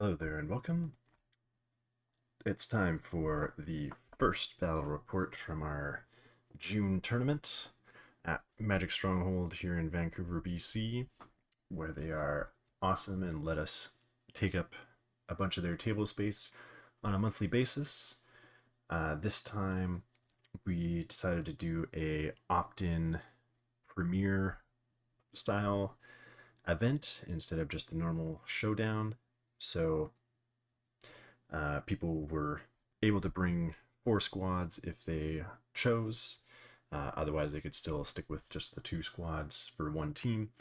Hello there and welcome. It's time for the first battle report from our June tournament at Magic Stronghold here in Vancouver, BC, where they are awesome and let us take up a bunch of their table space on a monthly basis. This time we decided to do a opt-in premiere style event instead of just the normal showdown. So people were able to bring 4 squads if they chose. Otherwise, they could still stick with just the 2 squads for one team.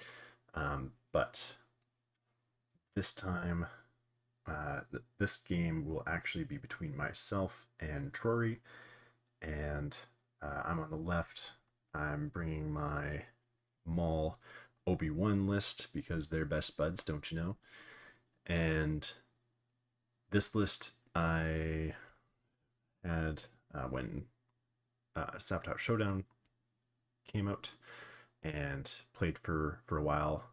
But this time, this game will actually be between myself and Trorry. And I'm on the left. I'm bringing my Maul Obi-wan list because they're best buds, don't you know? And this list I had when Sabotage Showdown came out and played for a while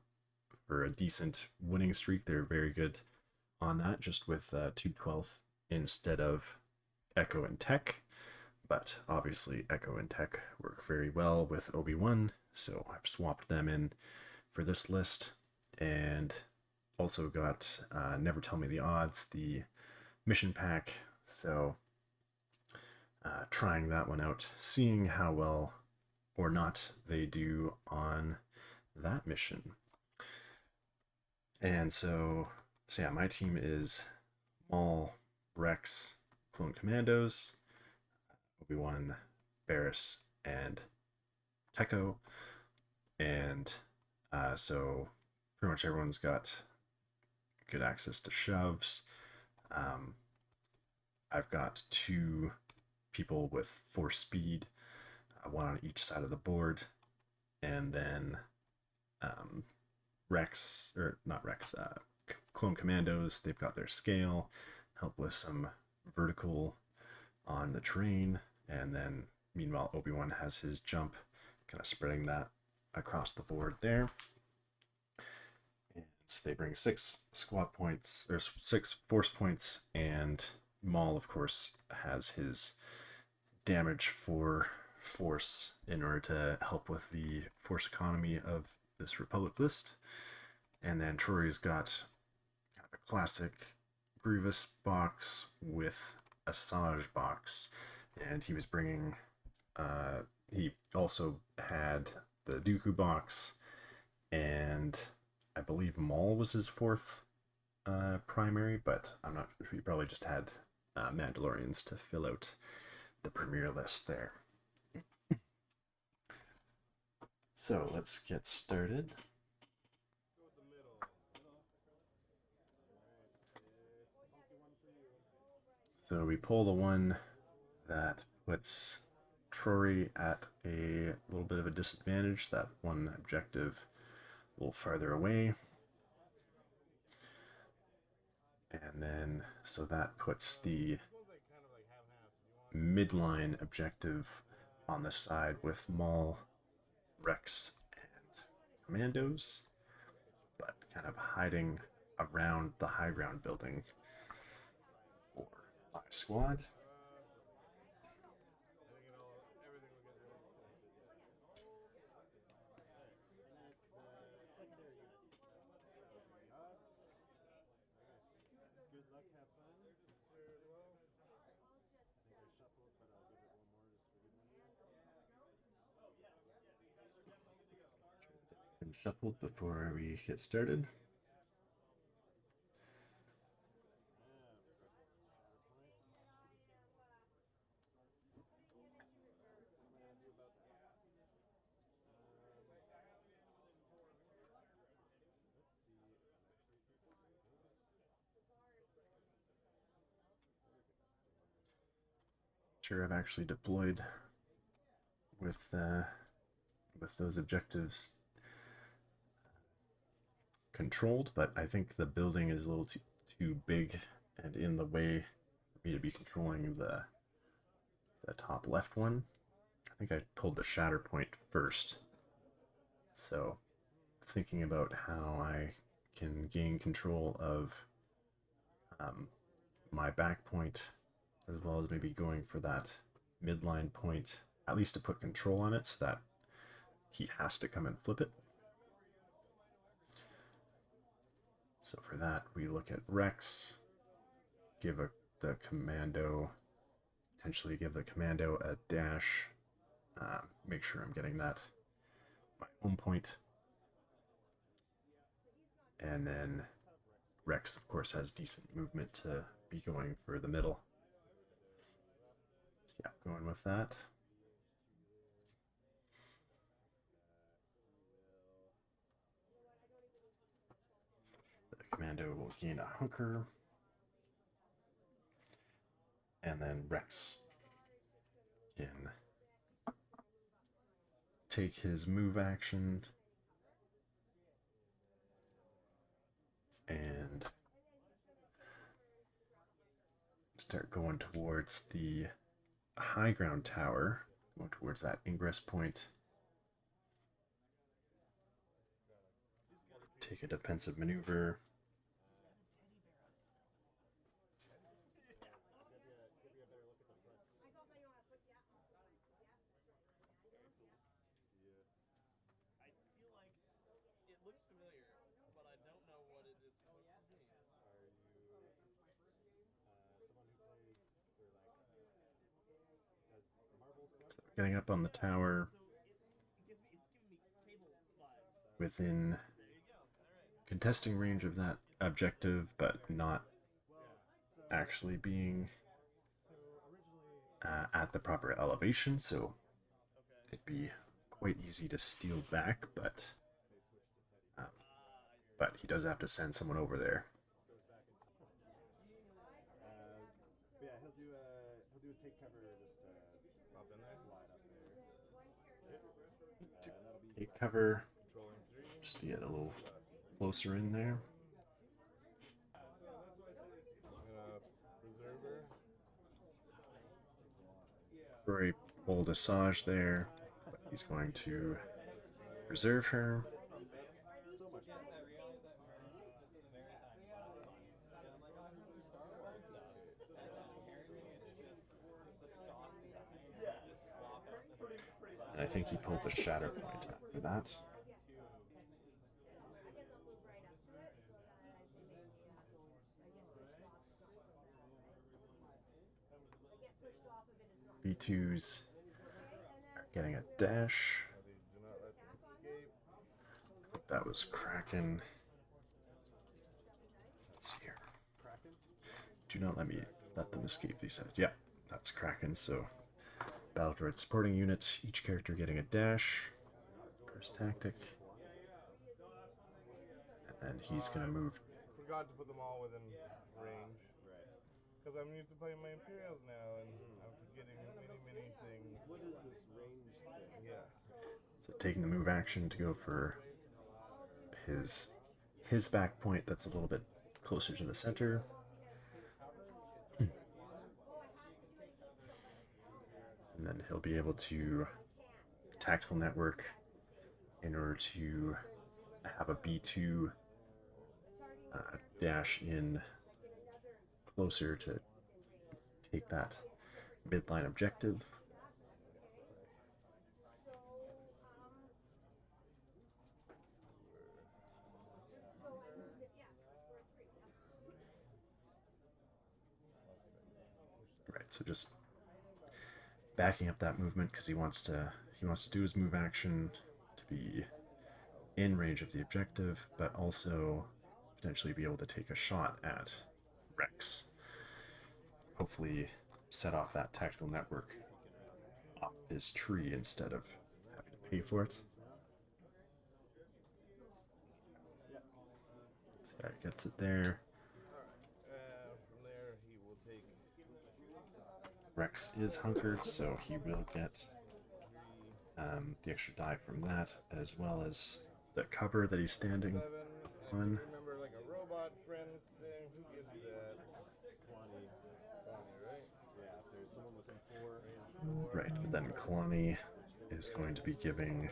for a decent winning streak. They're very good on that, just with 2/12 instead of Echo and Tech. But obviously, Echo and Tech work very well with Obi-Wan, so I've swapped them in for this list. And also got Never Tell Me the Odds, the mission pack. So trying that one out, seeing how well or not they do on that mission. And so yeah, my team is Maul, Rex, Clone Commandos, Obi-Wan, Barriss, and Tekko. And so pretty much everyone's got good access to shoves. I've got 2 people with 4 speed, 1 on each side of the board, and then Rex, or not Rex, Clone Commandos, they've got their scale, help with some vertical on the terrain, and then meanwhile Obi-Wan has his jump, kind of spreading that across the board there. And they bring 6 squad points, there's 6 force points, and Maul, of course, has his damage for force in order to help with the force economy of this Republic list. And then Trorry's got kind of a classic Grievous box with Asajj box, and he was bringing he also had the Dooku box, and I believe Maul was his 4th primary, but I'm not sure. He probably just had Mandalorians to fill out the premiere list there. So let's get started. So we pull the one that puts Trorry at a little bit of a disadvantage, that one objective a little farther away. And then, so that puts the midline objective on the side with Maul, Rex, and Commandos, but kind of hiding around the high ground building for my squad. And shuffled before we get started. Sure, I've actually deployed with those objectives controlled, but I think the building is a little too big and in the way for me to be controlling the top left one. I think I pulled the Shatterpoint first, so thinking about how I can gain control of my back point, as well as maybe going for that midline point, at least to put control on it so that he has to come and flip it. So for that, we look at Rex, give the commando, potentially give the commando a dash, make sure I'm getting that, my home point. And then Rex, of course, has decent movement to be going for the middle. So yeah, going with that. The commando will gain a hunker. And then Rex can take his move action and start going towards the high ground tower, going towards that ingress point. Take a defensive maneuver. So getting up on the tower within contesting range of that objective, but not actually being at the proper elevation, so it'd be quite easy to steal back, but he does have to send someone over there. Yeah, he'll do a take cover, just pop in there, slide up there. Take cover, just to get a little closer in there. Trorry pulled Asajj there, but he's going to preserve her. And I think he pulled the Shatterpoint after that. B2s are getting a dash. That was Kraken. Let's see here. Do not let them escape, he said. Yeah, that's Kraken, so battle droid supporting unit, each character getting a dash. First tactic. And then he's gonna move. Forgot to put them all within range. Right. Because I'm used to playing my Imperials now, and I'm forgetting many things. What is this range thing? Yeah. So taking the move action to go for his back point that's a little bit closer to the center. And then he'll be able to tactical network in order to have a B2 dash in closer to take that midline objective. Right, so just backing up that movement because he wants to do his move action to be in range of the objective, but also potentially be able to take a shot at Rex. Hopefully set off that tactical network off his tree instead of having to pay for it. So he gets it there. From there, he will take. Rex is hunkered, so he will get the extra die from that, as well as the cover that he's standing on. Remember, like a robot friend thing. Who gives you that? 20, right? Yeah, if there's someone within 4 range. Right, but then Kalani is going to be giving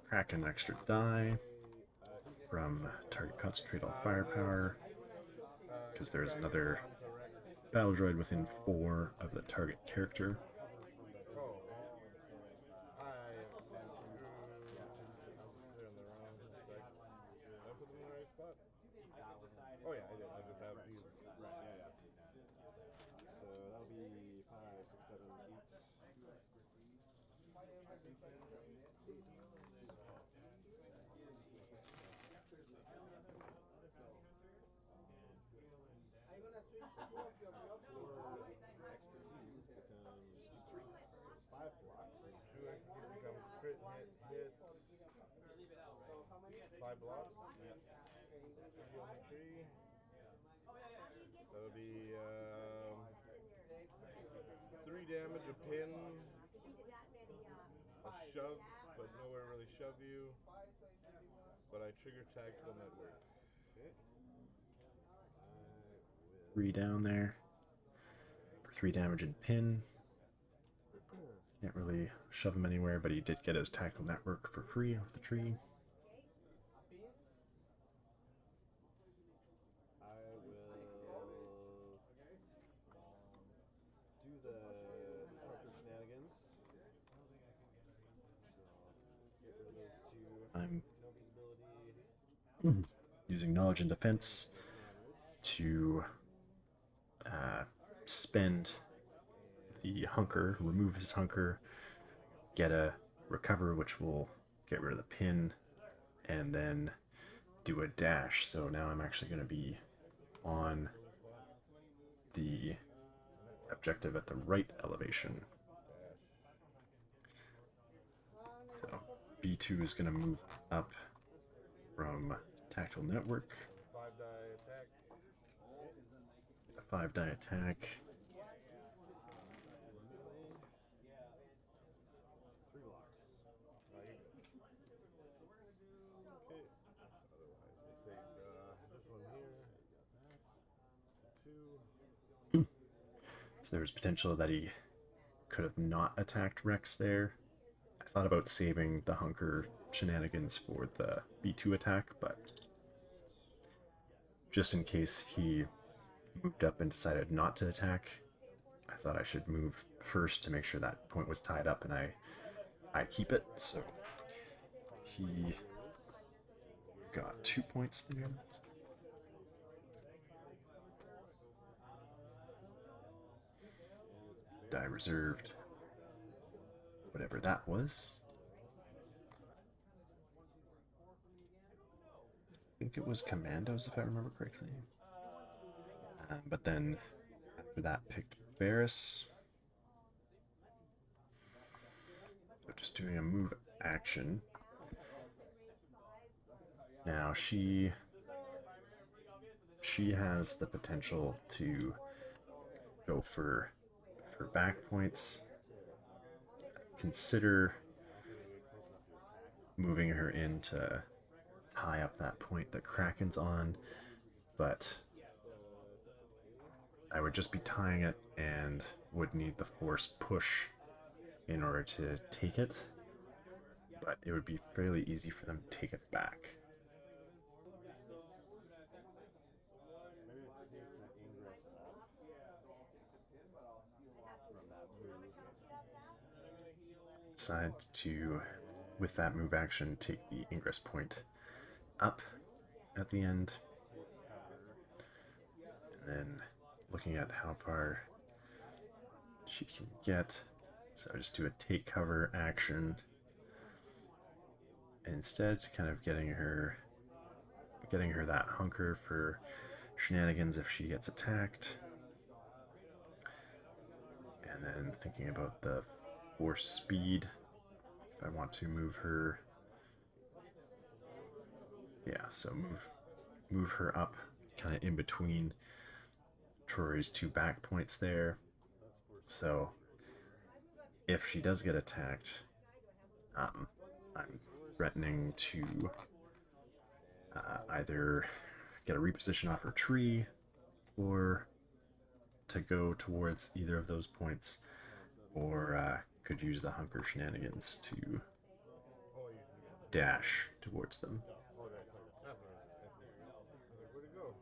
Kraken extra die from target concentrate all firepower, because there's another battle droid within 4 of the target character. Oh, I they're in the wrong spec. Did I put them in the right spot? Oh yeah, I did. I just have these. Right, yeah. So that'll be 5, 6, 7, 8. Expertise becomes 2 crits, so 5 blocks. 2 extra becomes crit, hit, 5 blocks. Yep. 3 on the tree. That'll be 3 damage, a pin, a shove, but nowhere really shove you. But I trigger tactical network. Okay. 3 down there for 3 damage and pin. Can't really shove him anywhere, but he did get his tactical network for free off the tree. I will do the Parker shenanigans. So get rid of those 2. I'm No visibility. using knowledge and defense to spend the hunker, remove his hunker, get a recover, which will get rid of the pin, and then do a dash. So now I'm actually going to be on the objective at the right elevation. So B2 is going to move up from tactical network. 5 die attack. A 5 die attack. 3 blocks. Okay. Otherwise, we'll take this one here. 2. So there's potential that he could have not attacked Rex there. I thought about saving the hunker shenanigans for the B2 attack, but just in case he moved up and decided not to attack, I thought I should move first to make sure that point was tied up and I keep it. So he got 2 points there. Die reserved, whatever that was. I think it was Commandos, if I remember correctly. But then after that, picked Barris. So just doing a move action. Now she has the potential to go for back points. Consider moving her in to tie up that point that Kraken's on, but I would just be tying it and would need the force push in order to take it, but it would be fairly easy for them to take it back. Maybe take the ingress up from that move. Decide to, with that move action, take the ingress point up at the end, and then looking at how far she can get. So just do a take cover action. Instead, kind of getting her that hunker for shenanigans if she gets attacked. And then thinking about the force speed. If I want to move her. Yeah, so move her up kind of in between Trorry's 2 back points there. So if she does get attacked, I'm threatening to either get a reposition off her tree or to go towards either of those points, or could use the hunker shenanigans to dash towards them. Where'd it go?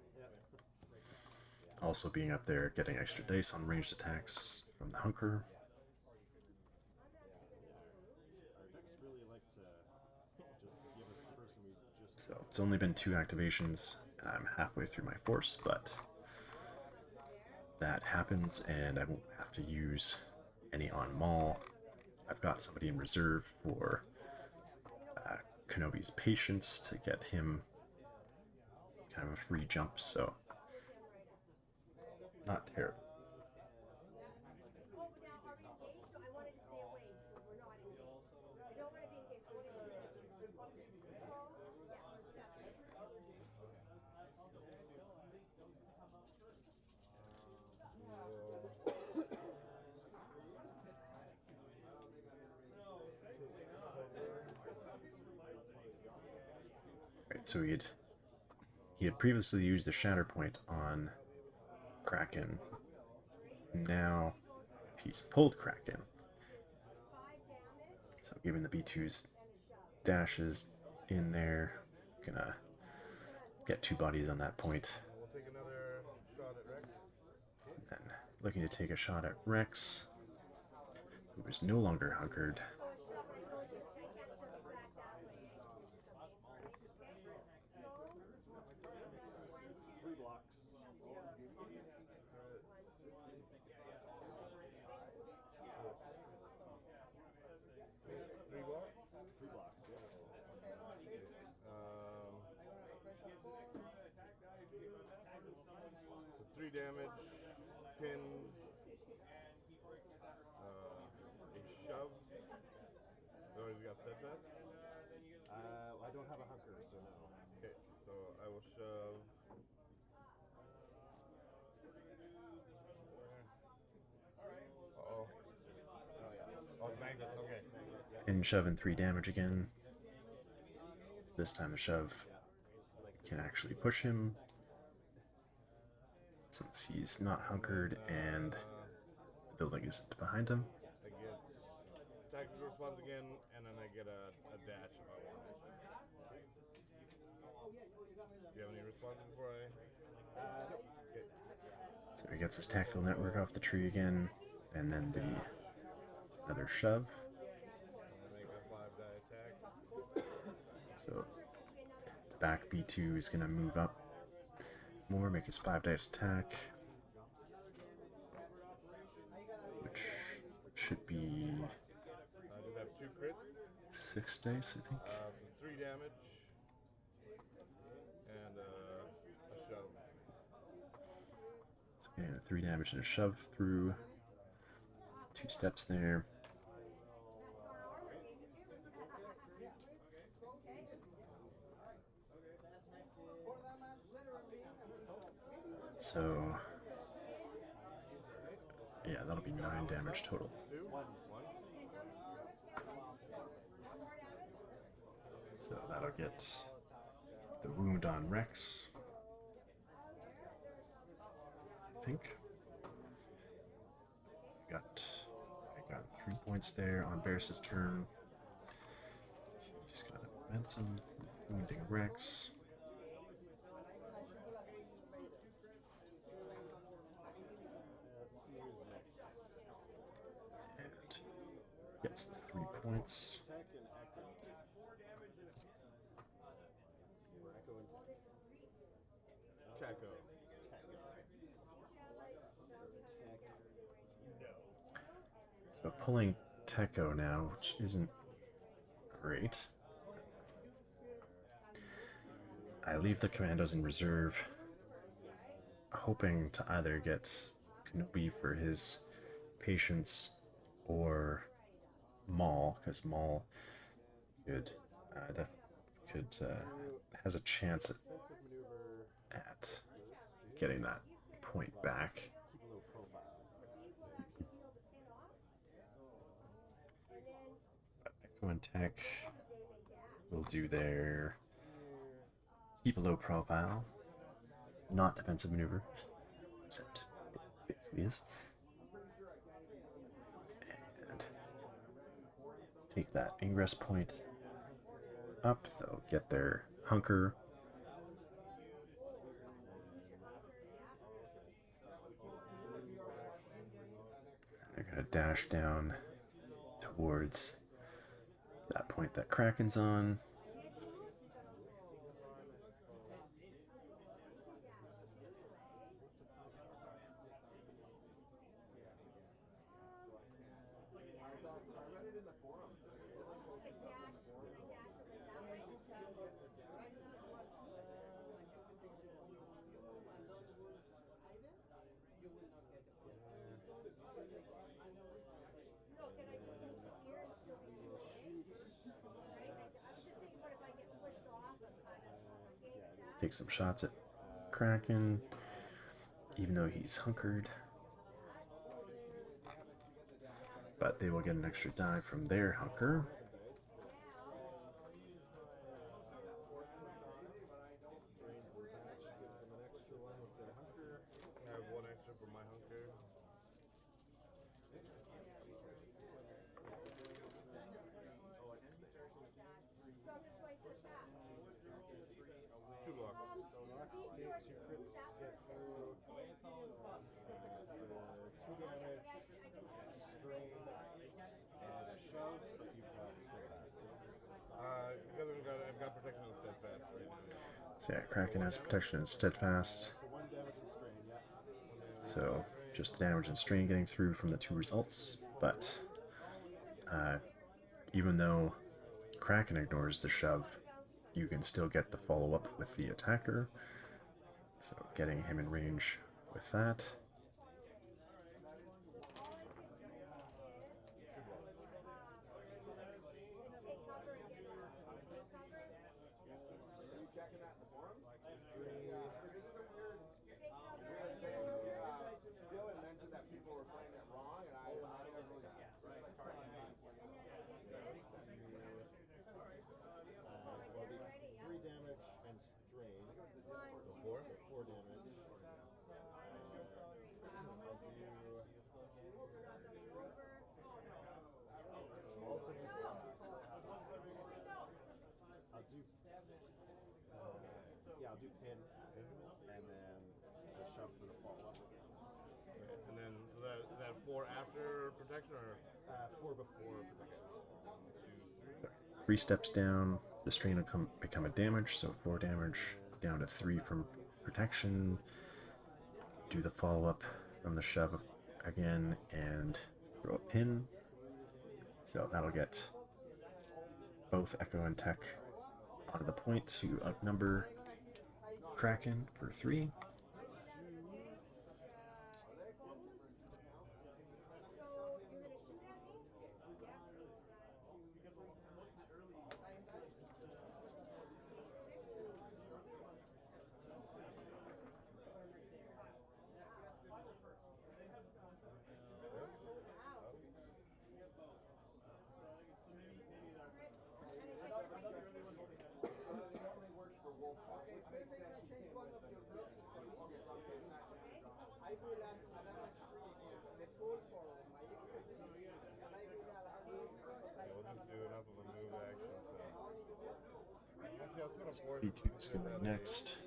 Also being up there, getting extra dice on ranged attacks from the hunker. So it's only been 2 activations. I'm halfway through my force, but that happens and I won't have to use any on Maul. I've got somebody in reserve for Kenobi's patience to get him kind of a free jump, so not terrible. Right, so he had previously used the Shatterpoint on Kraken. Now he's pulled Kraken. So giving the B2's dashes in there, gonna get 2 bodies on that point. We'll take another shot at Rex. And then looking to take a shot at Rex, who is no longer hunkered. Three damage, pin, a shove. Oh, he's got steadfast? I don't have a hunker, so no. Okay, so I will shove. Uh-oh. Oh, it's magnets, okay. And shove in 3 damage again. This time the shove can actually push him, since he's not hunkered and the building isn't behind him. I get tactical response again, and then I get a dash if I want it. Do you have any responses before I... Okay. So he gets his tactical network off the tree again, and then another shove. And I make a 5-die attack. So the back B2 is going to move up more, make his 5 dice attack, which should be I just have 2 crits. 6 dice, I think. So 3 damage. And a shove. So getting 3 damage and a shove through 2 steps there. So yeah, that'll be 9 damage total. So that'll get the wound on Rex, I think. I got 3 points there on Varys' turn. He's got a momentum for wounding Rex. And gets 3 points. So pulling Techo now, which isn't great. I leave the commandos in reserve, hoping to either get Kenobi for his patience or Maul, because Maul has a chance at getting that point back. Echo and Tech will do their keep a low profile, not defensive maneuver, except it basically is, and take that ingress point up. They'll get their hunker, going to dash down towards that point that Kraken's on. Take some shots at Kraken, even though he's hunkered. But they will get an extra die from their hunker. I have one extra for my hunker. Two blocks. So Lux get 2 crits, get through for 2 damage, strain, and a shove, but you've got steadfast. Because I've got protection and steadfast right now. So yeah, Kraken has protection and steadfast. So 1 damage and strain, yeah. So just the damage and strain getting through from the 2 results. But even though Kraken ignores the shove, you can still get the follow-up with the attacker. So getting him in range with that. I'll do pin, and then the shove for the follow-up. And then, so that 4 after protection, or 4 before protection. 1, 2, 3. 3 steps down, the strain will become a damage, so 4 damage down to 3 from protection. Do the follow-up from the shove again and throw a pin. So that'll get both Echo and Tech onto the point to outnumber Kraken for 3. B2 is going next.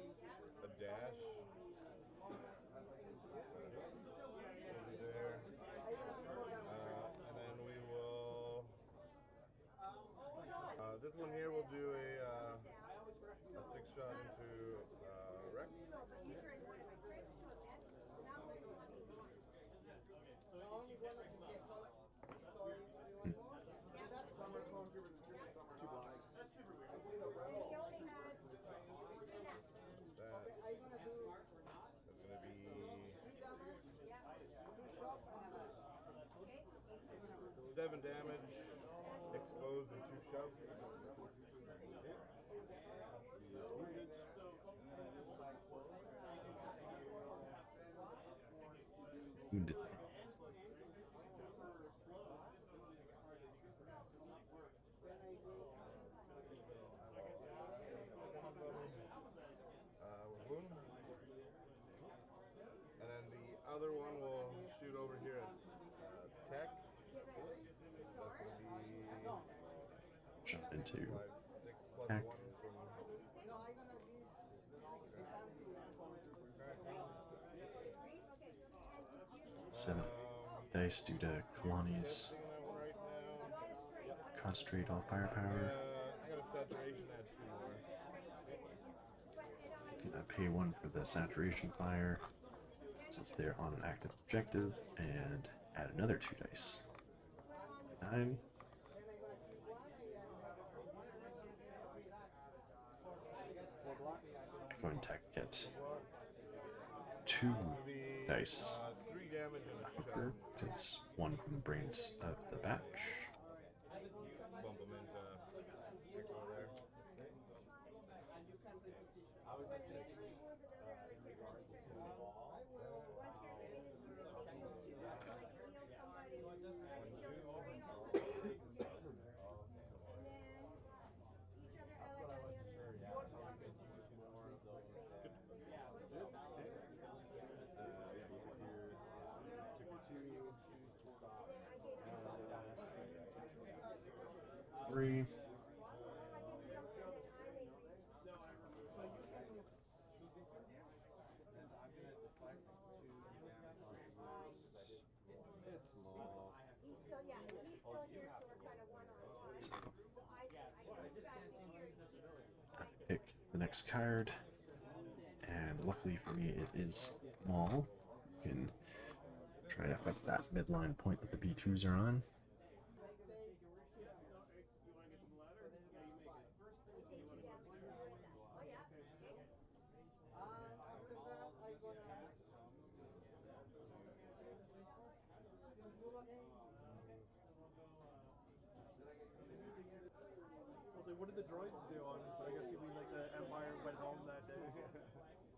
A dash. There. And then we will. This one here will do a 6 shot into Rex. That's going to be 7 damage, exposed and 2 shoves. Wounded. Wound. And then the other one will shoot over here at Tech. That's going to be Jump into 6 plus Tech. 1 from 7. dice due to Kalani's Thinking that one right now. concentrate all firepower. I got a saturation at 2 more. Gonna pay 1 for the saturation fire since they're on an active objective, and add another 2 dice. 9. Going to get 2 dice. 3 damage and a Hooker shove. gets 1 from the brains of the batch. Bump him into Pico there. Three. So, I pick the next card, and luckily for me, it is Maul. You can try to affect that midline point that the B2s are on. What did the droids do on? But I guess you mean like the Empire went home that day.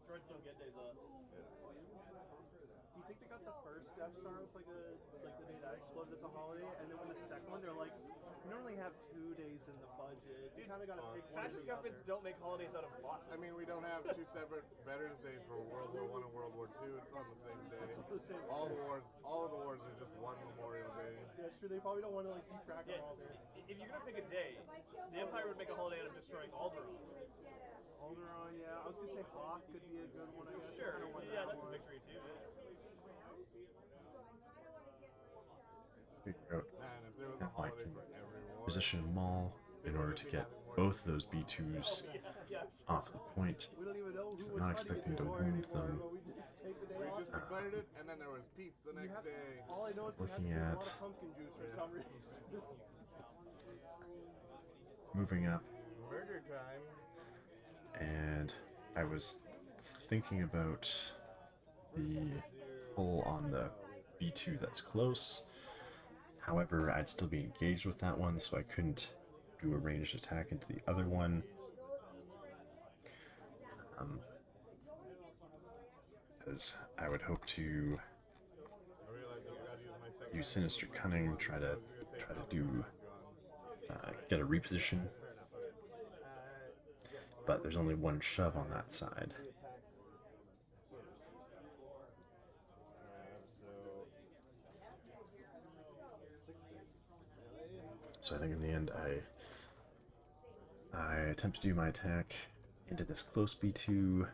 Droids don't get days off. Do you think they got the first Death Stars like the day that exploded as a holiday, and then with the second one they're like, we normally have 2 days in the budget. Dude, kind of got to pick one. Fascist governments don't make holidays out of bosses. I mean, we don't have 2 separate Veterans Days for World War I and World War II. It's on the same day. All of the wars are just one Memorial Day. Yeah, it's true. They probably don't want to like keep track of all day. If you're gonna pick a day, the Empire would make a holiday out of destroying Alderaan. Alderaan, yeah. I was gonna say Hawk could be a good one, I guess. Sure, yeah, that's a victory too. Figure out Man, if there was how a I holiday can for every war. position Maul in order to get both of those B2s off the point. We don't even know who So was I'm not fighting expecting to this war wound anymore, them. but we just take the day We off. just declared it, and then there was peace the next day. All I know is we have to Looking drink a at- lot of pumpkin juice for some reason. Moving up, Murder time. and I was thinking about the pull on the B2 that's close. However, I'd still be engaged with that one, so I couldn't do a ranged attack into the other one. Because I would hope to I realized I gotta use my second. use Sinister Cunning, try to do get a reposition. But there's only one shove on that side. So I think in the end I attempt to do my attack into this close B2,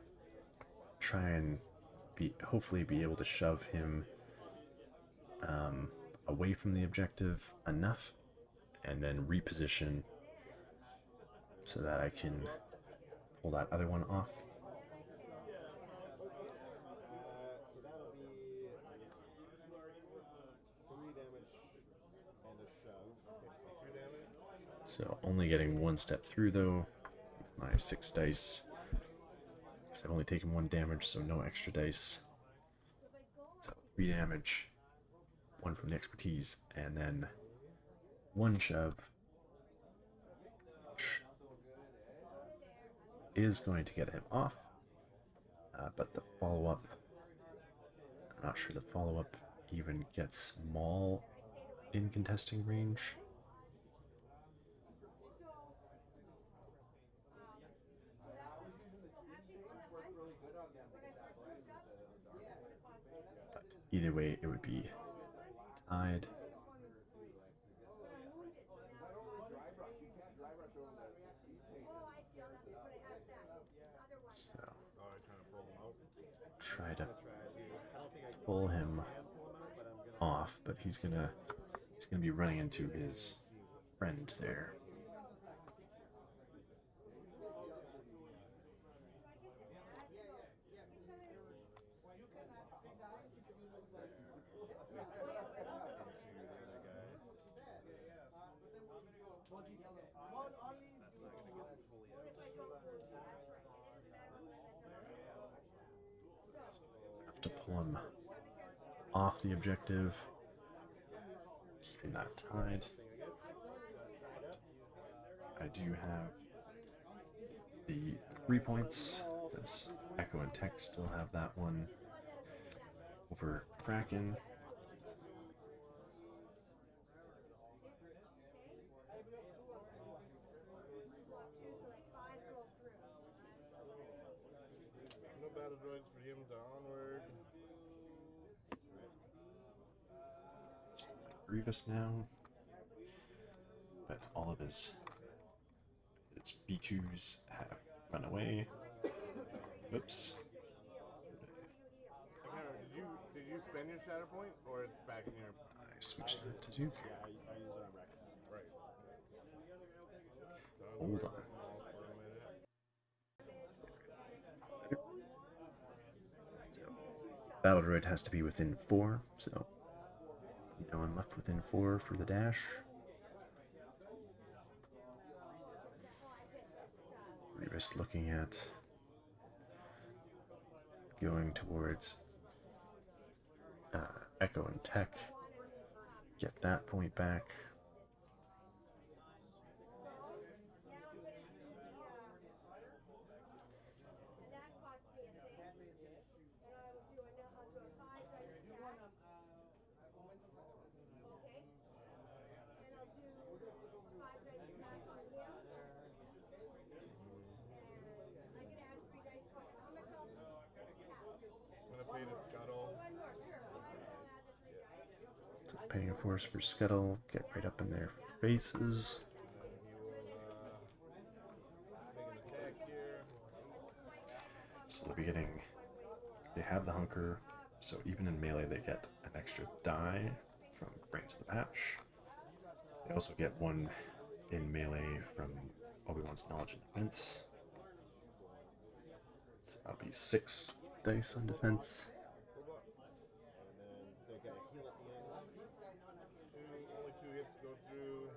try and hopefully be able to shove him away from the objective enough, and then reposition so that I can pull that other one off. So that'll be 3 damage and a shove. 2 damage. So only getting 1 step through though with my 6 dice. Because I've only taken 1 damage, so no extra dice. So 3 damage, 1 from the expertise, and then 1 shove. Which is going to get him off. But the follow-up, I'm not sure the follow-up even gets Maul in contesting range. But either way, it would be tied. So try to pull him off, but he's gonna be running into his friend there. Have to pull him off the objective, keeping that tied. I do have the 3 points, because Echo and Tech still have that one over Kraken. No battle droids for him to onward. Grievous now, but all of his B2s have run away. Whoops. Did you spend your Shatterpoint, or it's back in your... I switched that to Duke. Yeah, I use it on Rex. Right. Hold on. So, Battle Droid has to be within 4, so no one left within 4 for the dash. Grievous looking at going towards Echo and Tech. Get that point back. So paying a force for Scuttle, get right up in their faces. So they'll be getting, they have the hunker, so even in melee they get an extra die from Brains of the Patch. They also get 1 in melee from Obi-Wan's Knowledge and Defense. So that'll be 6 dice on defense. Only 2 hits go through.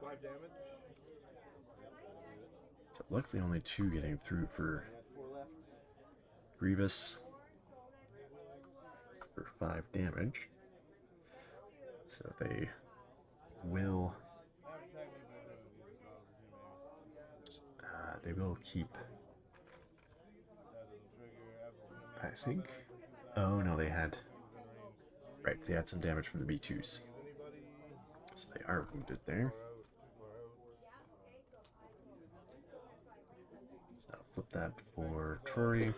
5 damage. So luckily only 2 getting through for Grievous for 5 damage. So they will keep, I think. Oh no, they had, right, they had some damage from the B2s, so they are wounded there. So I'll flip that for Trorry.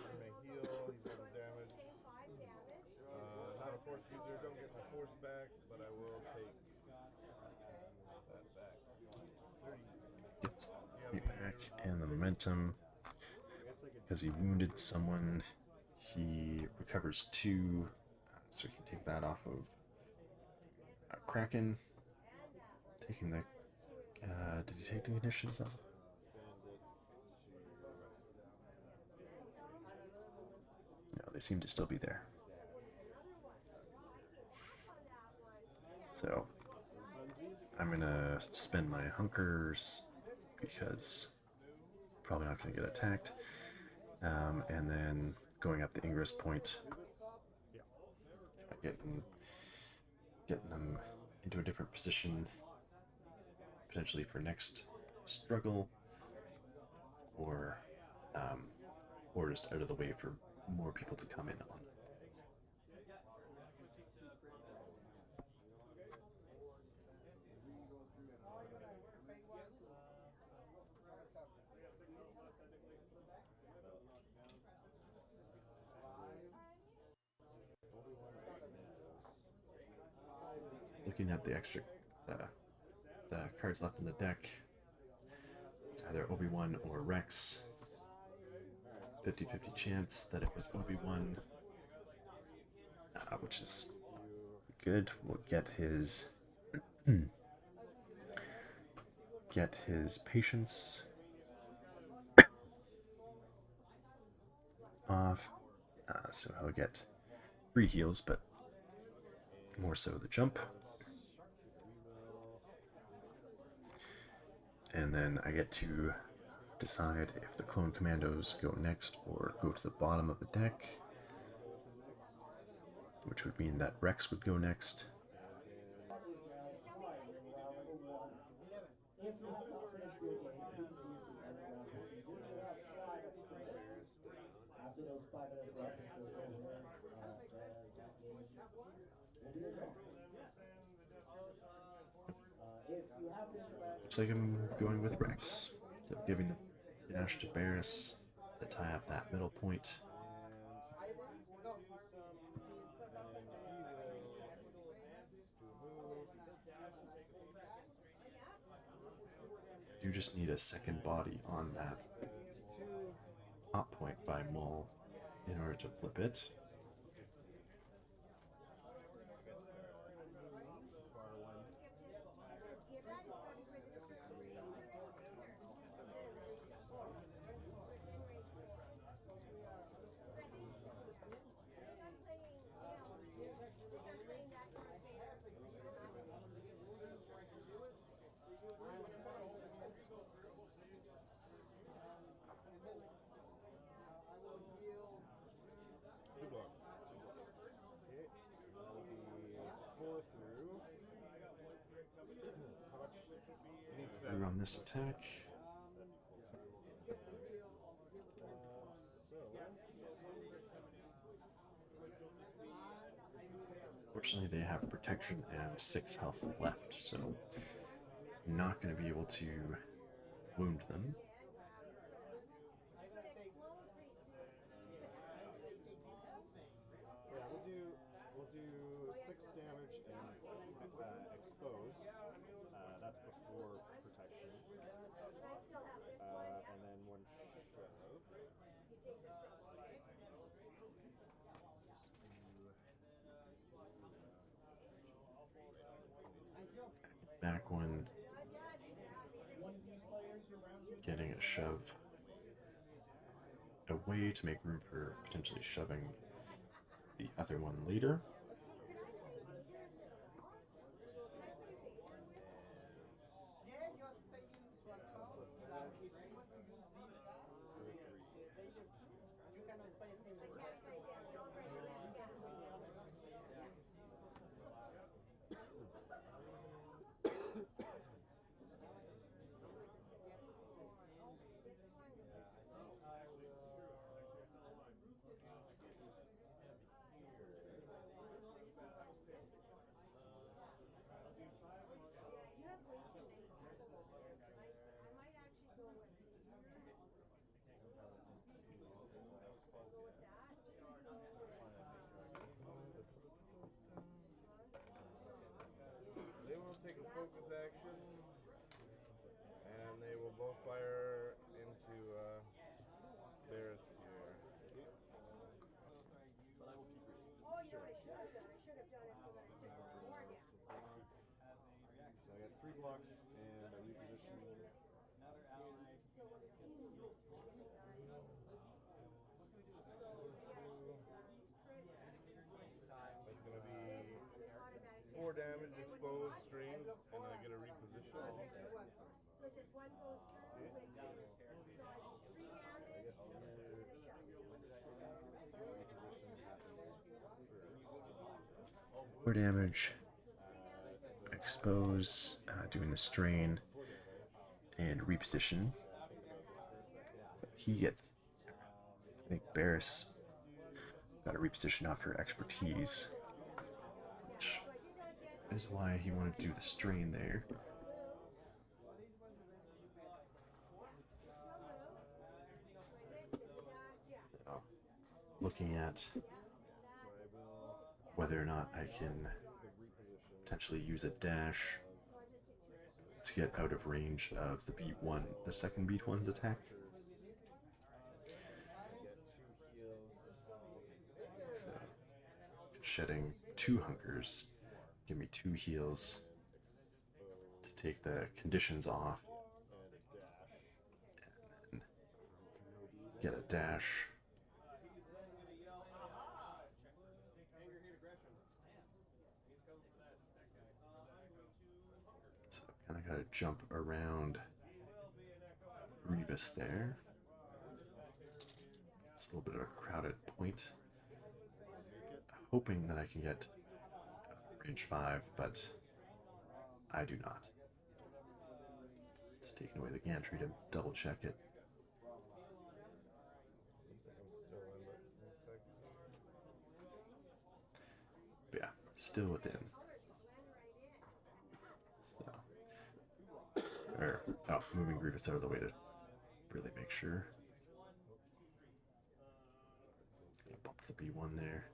Not a force user, don't get my force back, but I will take that back. Gets me back and the momentum. Because he wounded someone, he recovers 2, so he can take that off of Kraken. Taking the, did he take the initiatives off? No, they seem to still be there. So, I'm gonna spend my hunkers, because I'm probably not gonna get attacked. And then going up the Ingress point, getting them into a different position, potentially for next struggle, or just out of the way for more people to come in on. Looking at the extra the cards left in the deck, it's either Obi-Wan or Rex. 50-50 chance that it was Obi-Wan. which is good. We'll get his patience off, so he'll get 3 heals, but more so the jump. And then I get to decide if the clone commandos go next or go to the bottom of the deck, which would mean that Rex would go next. After those 5 minutes left, if there's no win, then that game will be a draw. If you have finished your match, Looks like I'm going with Rex. So giving the dash to Barris to tie up that middle point. I do just need a second body on that top point by Maul in order to flip it. Through on this attack. Fortunately, they have protection and 6 health left, so I'm not going to be able to wound them. Yeah, we'll do 6 damage and expose. That's before protection. And then 1 shove. Back one, getting a shove away to make room for potentially shoving the other one later. They will take a focus action, and they will both fire into Barris here. Oh, you know, I should have done. I should have done it so that I took the more damage. So I got 3 blocks and a reposition. That's going to be 4 damage, exposed, strained, and I get a reposition. So just one goes through, makes it, so it's 3 damage and a shot. Reposition happens first. 4 damage, expose, doing the strain, and reposition. So he gets, I think Barris got a reposition off her expertise, which is why he wanted to do the strain there. So, looking at whether or not I can potentially use a dash to get out of range of the beat one, the second beat one's attack. So shedding 2 hunkers, give me 2 heals to take the conditions off, and then get a dash. So kind of got to jump around Grievous there. It's a little bit of a crowded point. Hoping that I can get range 5, but I do not. It's taking away the gantry to double check it. But yeah, still within. So, moving Grievous out of the way to really make sure. Bump the B1 there.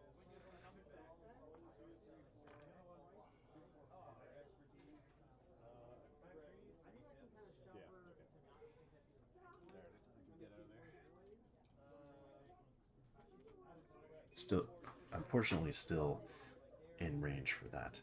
Still, unfortunately, still in range for that.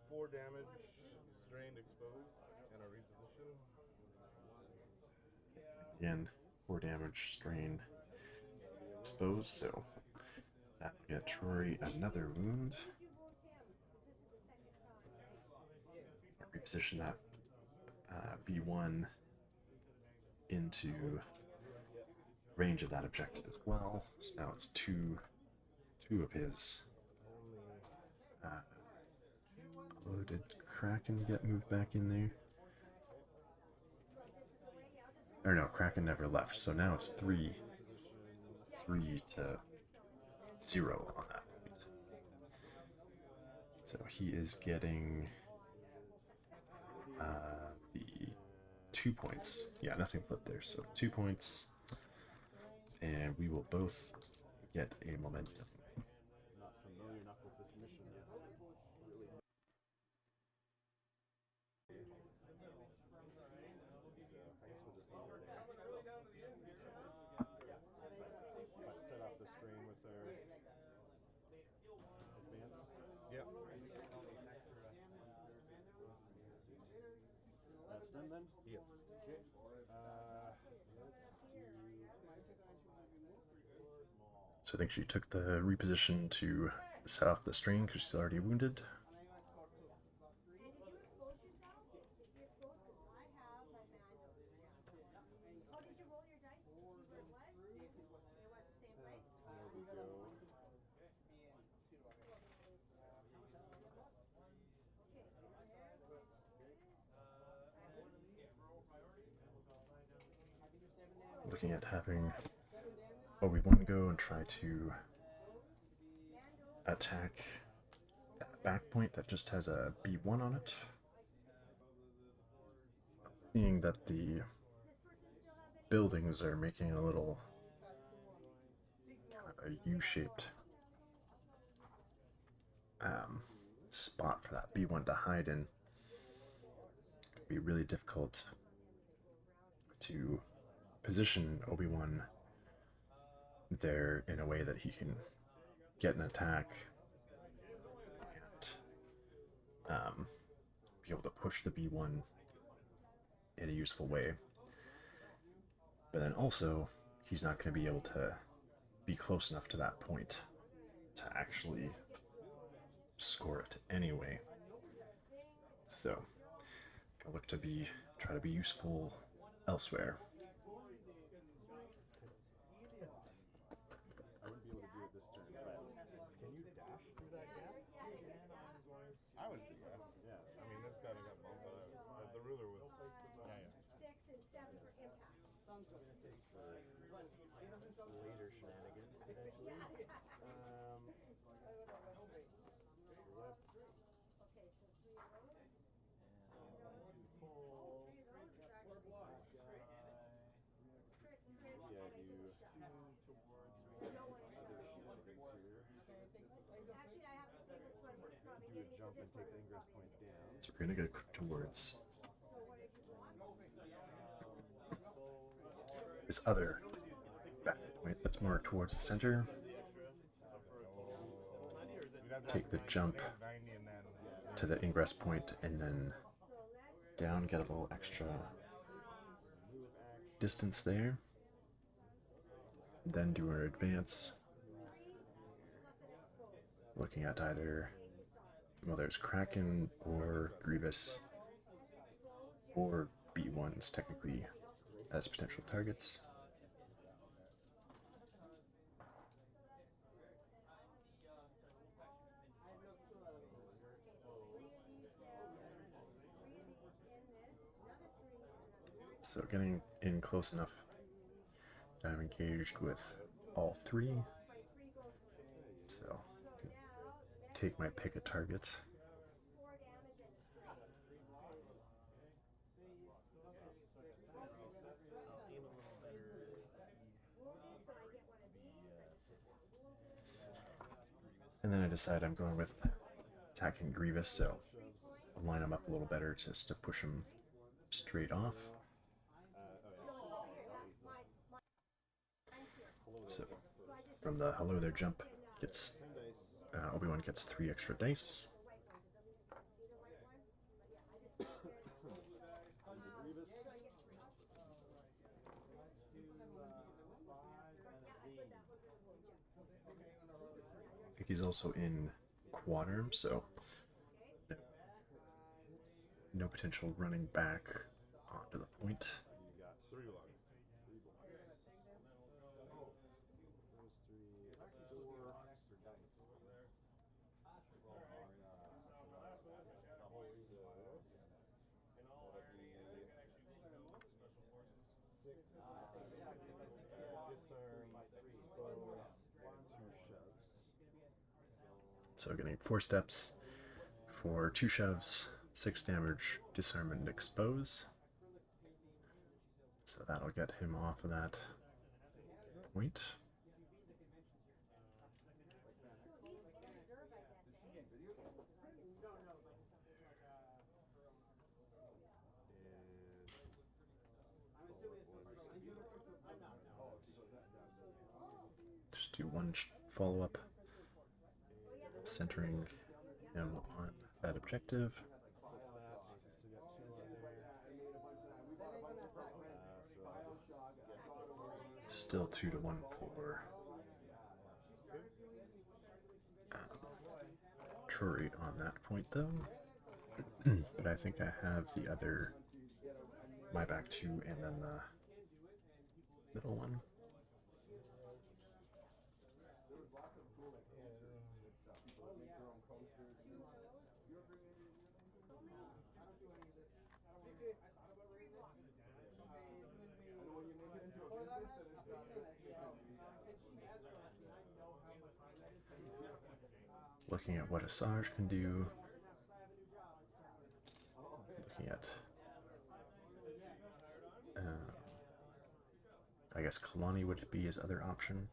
Four damage, strained, exposed, and a reposition. Again, 4 damage, strain, exposed, so that'll get Trorry another wound. Reposition that B1 into range of that objective as well. So now it's two of his. Did Kraken get moved back in there? Or no, Kraken never left. So now it's 3 to 0 on that point. So he is getting the 2 points. Yeah, nothing flipped there. So 2 points. And we will both get a momentum. Not familiar enough with this mission yet. But set up the strain with their advance. Yep. That's done then? Yes. Okay. So I think she took the reposition to set off the strain because she's already wounded. Looking at having Obi-wan go and try to attack that back point that just has a B1 on it. Seeing that the buildings are making a little kind of a U-shaped spot for that B1 to hide in, it'd be really difficult to position Obi-Wan there in a way that he can get an attack and be able to push the B1 in a useful way. But then also, he's not going to be able to be close enough to that point to actually score it anyway. So, I look to try to be useful elsewhere. I wouldn't be able to do it this turn, but can you dash through that gap? I would do that. Yeah. I mean, this guy got bumped out. The ruler was. Yeah. 6 and 7 for impact. Just for later Okay, so 3 of those. Pull. 3 of those is actually crit, crit, Yeah, anything do with shove. 2 towards No one is other shove. shield here. Actually, I have to say which one we're probably Do a getting. So jump this and take one the is ingress probably point the down. So we're gonna go towards So what did you want? this other back point that's more towards the center. Take the jump to the ingress point and then down, get a little extra distance there. Then do our advance. Looking at either, well, there's Kraken or Grievous or B1s technically as potential targets. So getting in close enough that I'm engaged with all 3. So take my pick a target. And then I decide I'm going with attacking Grievous, so I'll line him up a little better just to push him straight off. So from the hello there jump, gets Obi-Wan gets 3 extra dice. I think he's also in quadrant, so no potential running back onto the point. You got 3 blocks. 3 blocks. So getting 4 steps for 2 shoves, 6 damage, disarm and expose. So that'll get him off of that point. Just do 1 follow-up, centering him on that objective. Still 2 to 1 for Trorry on that point though. But I think I have the other, my back 2 and then the middle one. Looking at what Asajj can do. Looking at I guess Kalani would be his other option.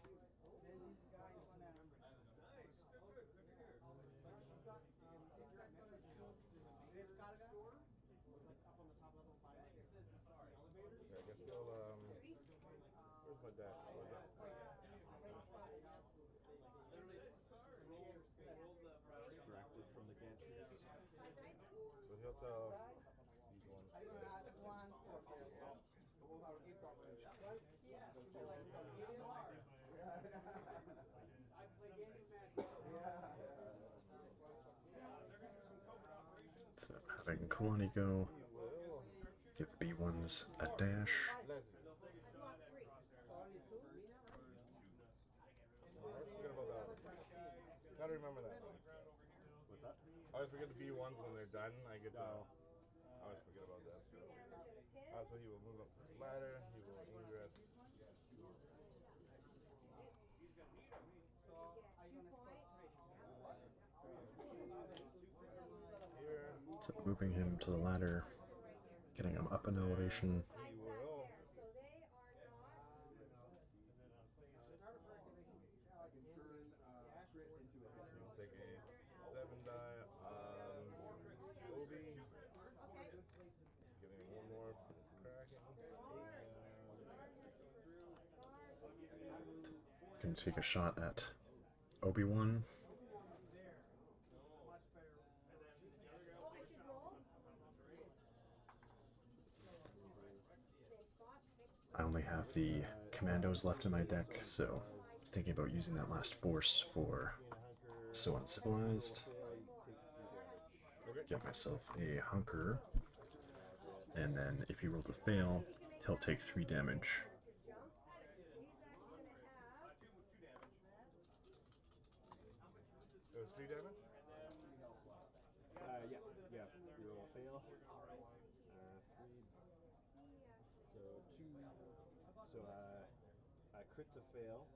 Where's my dash? Distracted from the gantries. So he'll tell these ones. So having Kalani go, give B1s a dash. Gotta remember that. What's that? I always forget the B1s when they're done. I always forget about that. So he will move up this ladder. He will ingress. So moving him to the ladder, getting him up in elevation. He will. We'll take a 7-die on Obi. Getting one more cracking. Gonna take a shot at Obi-Wan. I only have the commandos left in my deck, so I was thinking about using that last force for So Uncivilized. Get myself a hunker, and then if he rolls a fail, he'll take 3 damage. It was 3 damage? Yeah. You roll a fail. 3. So 2. So I crit to fail.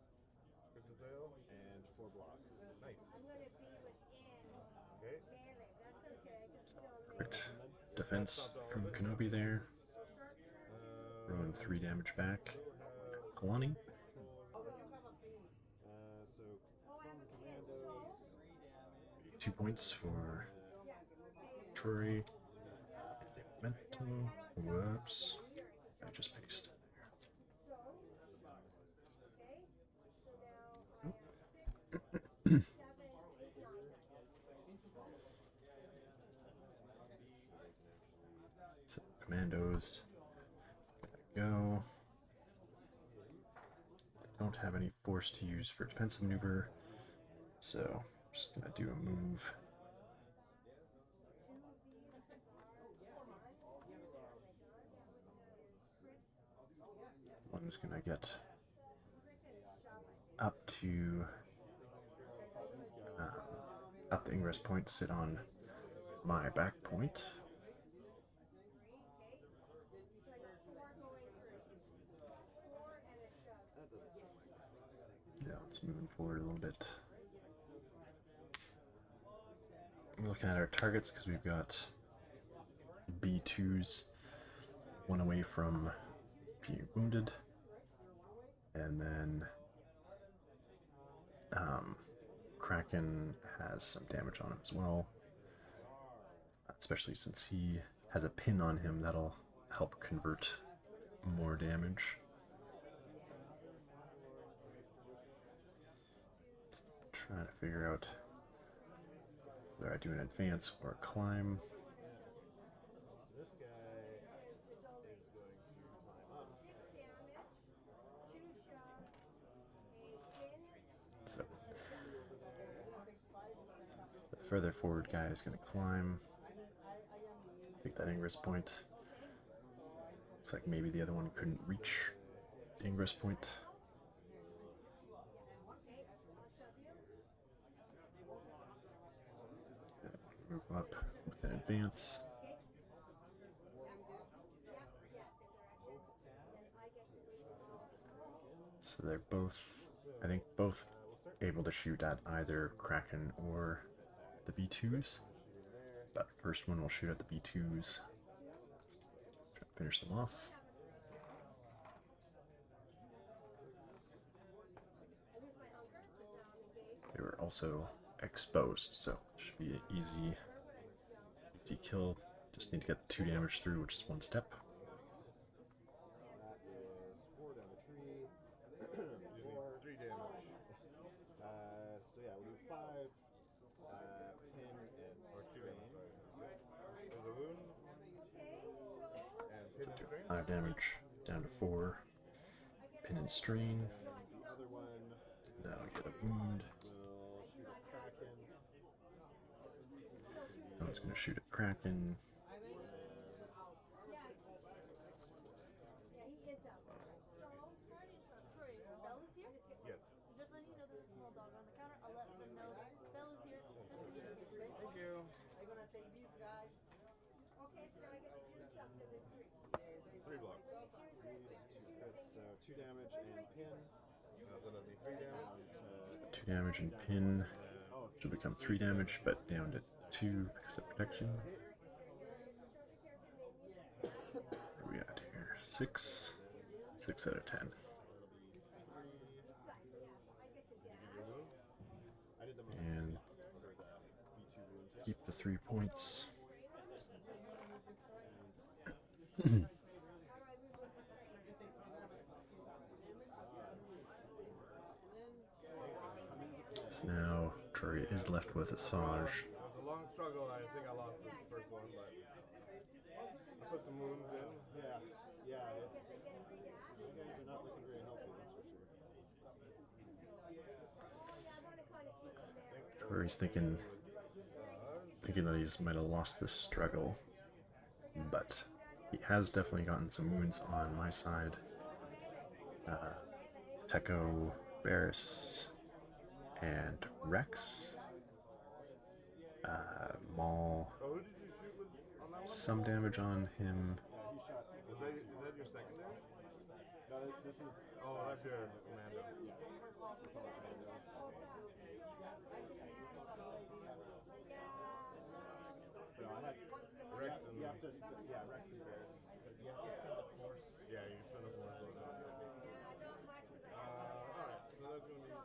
Crit to fail. And 4 blocks. Nice. Okay. Crit defense from Kenobi there. Throwing 3 damage back. Kalani. So from commandos. 2 points for Trorry. Mental. Whoops. I just pasted there. So commandos. Go. Don't have any force to use for defensive maneuver, so I'm just gonna do a move. One's gonna get up to up the ingress point to sit on my back point. Yeah, let's move forward a little bit. We're looking at our targets because we've got B2s, one away from being wounded, and then Kraken has some damage on him as well, especially since he has a pin on him that'll help convert more damage. Trying to figure out whether I do an advance or a climb. This guy is going to climb up. So the further forward guy is going to climb. Take that ingress point. Looks like maybe the other one couldn't reach the ingress point. Move up with an advance. So they're both, I think, both able to shoot at either Kraken or the B2s. But first one will shoot at the B2s. Try to finish them off. They were also exposed, so it should be an easy kill. Just need to get 2 damage through, which is 1 step. That is 4 down to 3. 3 damage. So yeah, we'll do 5 pin and strain. There's a wound. And pin So and strain. 5 damage down to 4. Pin and strain. The other one That'll get a wound. will shoot a Kraken. I was going to shoot at Kraken. Yes. Just letting you know there's a small dog on the counter. I'll let them know that Belle is here. Just give me Thank you. I'm gonna take these guys. Okay, so now I get to choose something with 3. 3 blocks. So you choose this, These choose 2 a crits, thing. so 2 damage and pin. That's gonna be 3 damage. So 2 damage and pin. Should become 3 damage, but down to 2 because of protection. 6. 6 out of 10. And keep the 3 points. So now Trorry is left with Asajj. It was a long struggle. I think I lost this first one, but I put some moves in. Yeah, yeah, it's you guys are not looking very healthy, that's for sure. Trorry's thinking that he might have lost this struggle, but he has definitely gotten some wounds on my side. Techo, Barris, and Rex. Maul, Oh, who did you shoot with on that one? some damage on him. Yeah, he shot. Is that your secondary? No, this is. Oh, that's your Amanda. Yeah. Republic Commandos. No, I had. Rex You have to. Yeah, Rex and Barris. But you have to spend the force. Yeah, you spend a force on that. Alright, so that's going to be.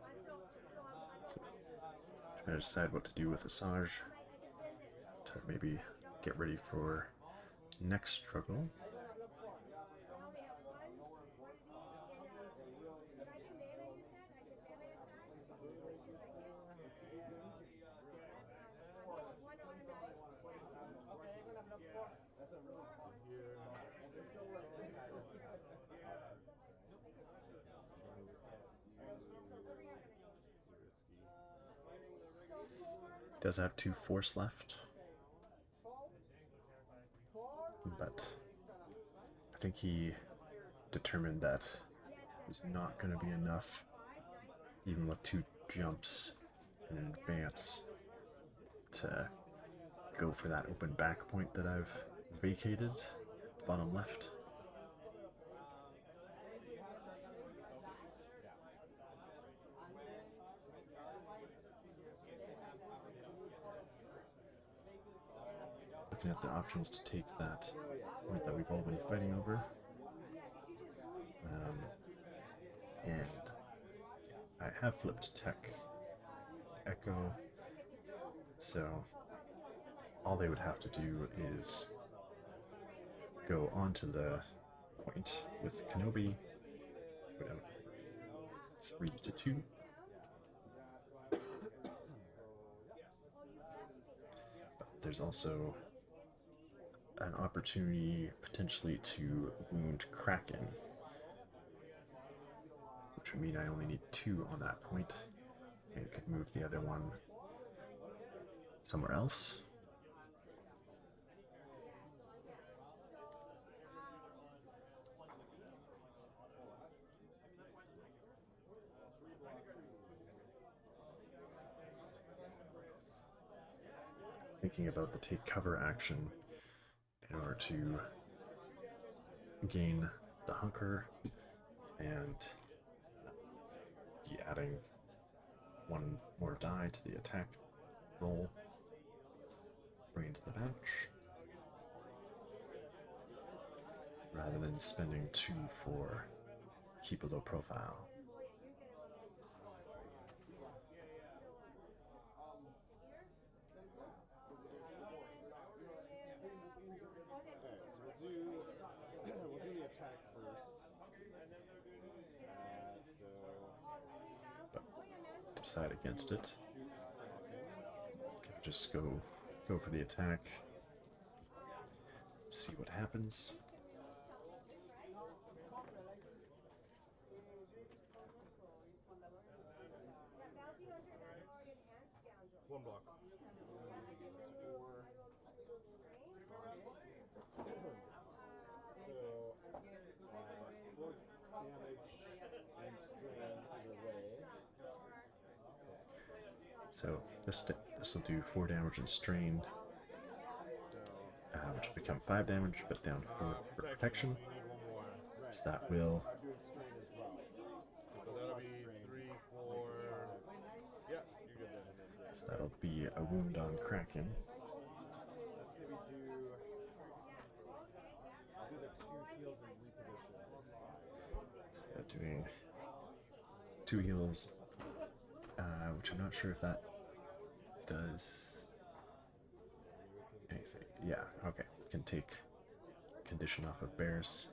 She's going to. So, trying to decide what to do with Asajj to maybe get ready for next struggle. Does have 2 force left, but I think he determined that it was not going to be enough, even with 2 jumps in advance, to go for that open back point that I've vacated, bottom left. Looking at the options to take that point that we've all been fighting over. And I have flipped Tech Echo, so all they would have to do is go onto the point with Kenobi, go down 3-2. But there's also an opportunity potentially to wound Kraken, which would mean I only need 2 on that point and could move the other one somewhere else. Thinking about the take cover action in order to gain the hunker and be adding 1 more die to the attack roll, bring it to the bench, rather than spending 2 for keep a low profile. We'll do the attack first. But decide against it. Just go for the attack. See what happens. One block. So this will do 4 damage and strain, which will become 5 damage, but down to 4 for protection. So that will. So that'll be 3, 4. Yeah, you're good then. So that'll be a wound on Kraken. Let's maybe do Doing 2 heals, which I'm not sure if that does anything. Yeah, okay. Can take condition off of bears.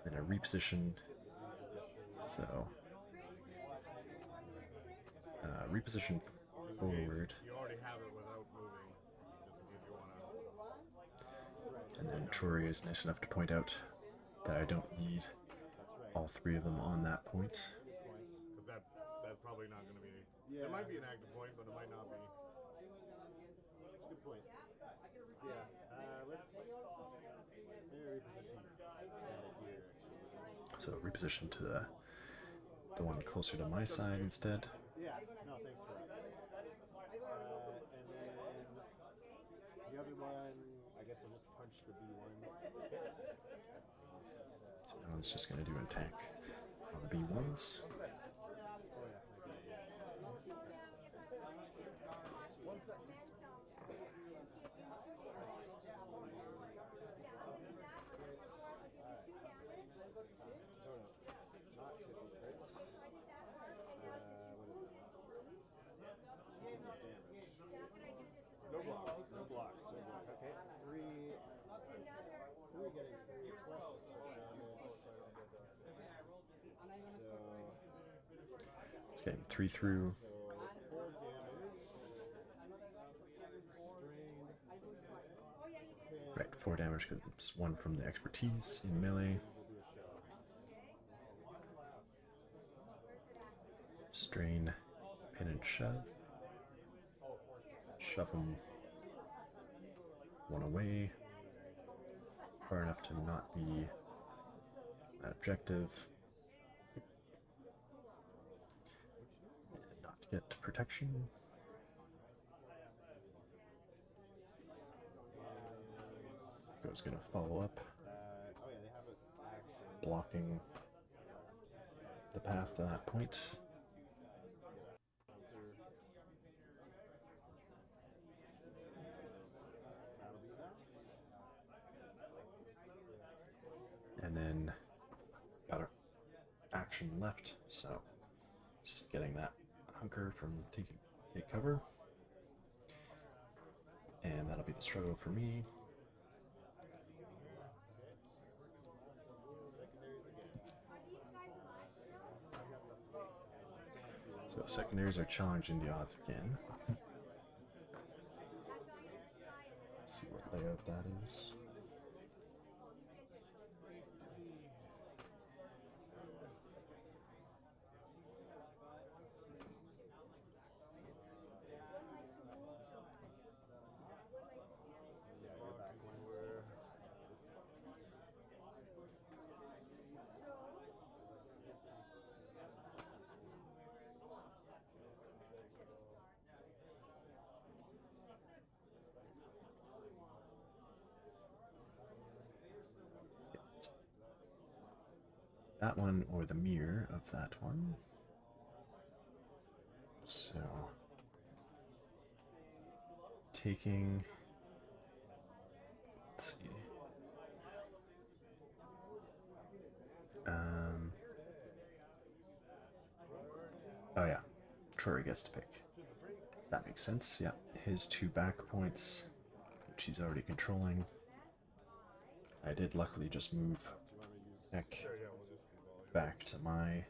Then a reposition. So reposition forward. You already have it without moving, just in case you want to. And then Trorry is nice enough to point out that I don't need all 3 of them on that point. Because that's probably not going to be... Yeah. It might be an active point, but it might not be. That's a good point. Yeah, let's maybe reposition down to here, actually. So reposition to the one closer to my side instead. Yeah, no, thanks for that. And then the other one, I guess I'll just punch the B1. So that one's just going to do an attack on the B1s. No blocks. No blocks. Okay. 3 getting 3 plus damage. It's getting 3 through. So 4 damage. Strained. Right, 4 damage because it's 1 from the expertise in melee. Strain, pin and shove. Shove them 1 away. Far enough to not be that objective. And not get protection. Go's gonna follow up. Blocking the path to that point. And then got an action left, so just getting that hunker from take cover. And that'll be the struggle for me. So secondaries are challenging the odds again. Let's see what layout that is. That one or the mirror of that one. So taking, let's see. Oh yeah, Trorry gets to pick. That makes sense. Yeah, his 2 back points, which he's already controlling. I did luckily just move Eck back to my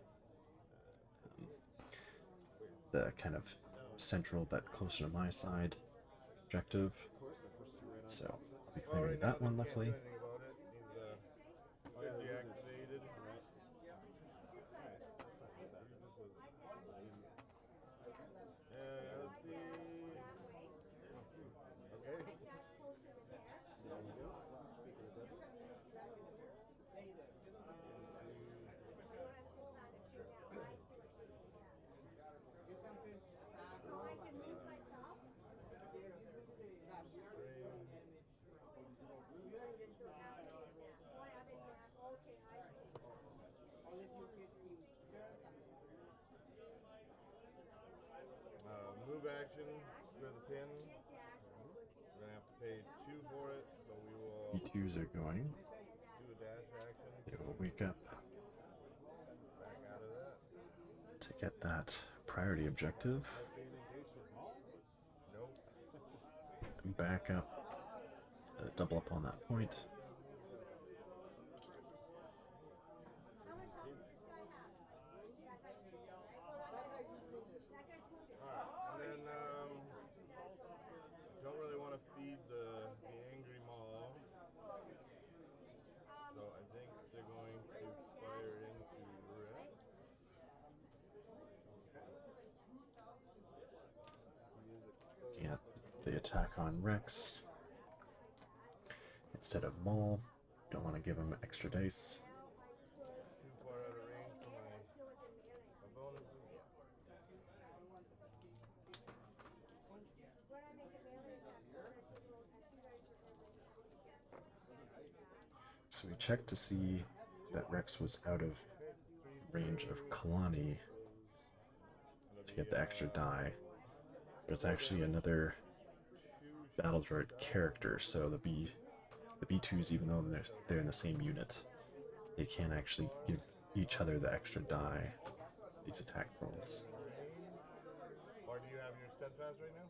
the kind of central but closer to my side objective. So I'll be claiming that one luckily. Move action for the pin. We're gonna have to pay 2 for it, so we will B2s are going. do a dash action. They will wake up. get that priority objective. Back up, double up on that point. And then, don't really want to feed the angry Maul, so I think they're going to fire into Rex. Looking at the attack on Rex instead of Maul. Don't want to give him extra dice. Too far out of range for my bonuses. So we checked to see that Rex was out of range of Kalani to get the extra die, but it's actually another battle droid character, so the B2s, even though they're in the same unit, they can't actually give each other the extra die, these attack rolls. Or do you have your steadfast right now?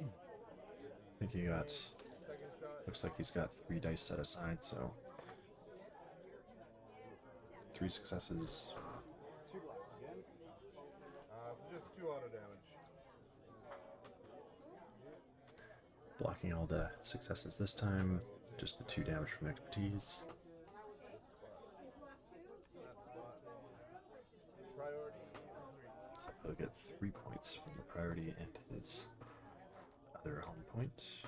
I think he got, looks like he's got 3 dice set aside, so 3 successes. Just 2 auto damage. Blocking all the successes this time, just the 2 damage from expertise. So he'll get 3 points from the priority and his other home point.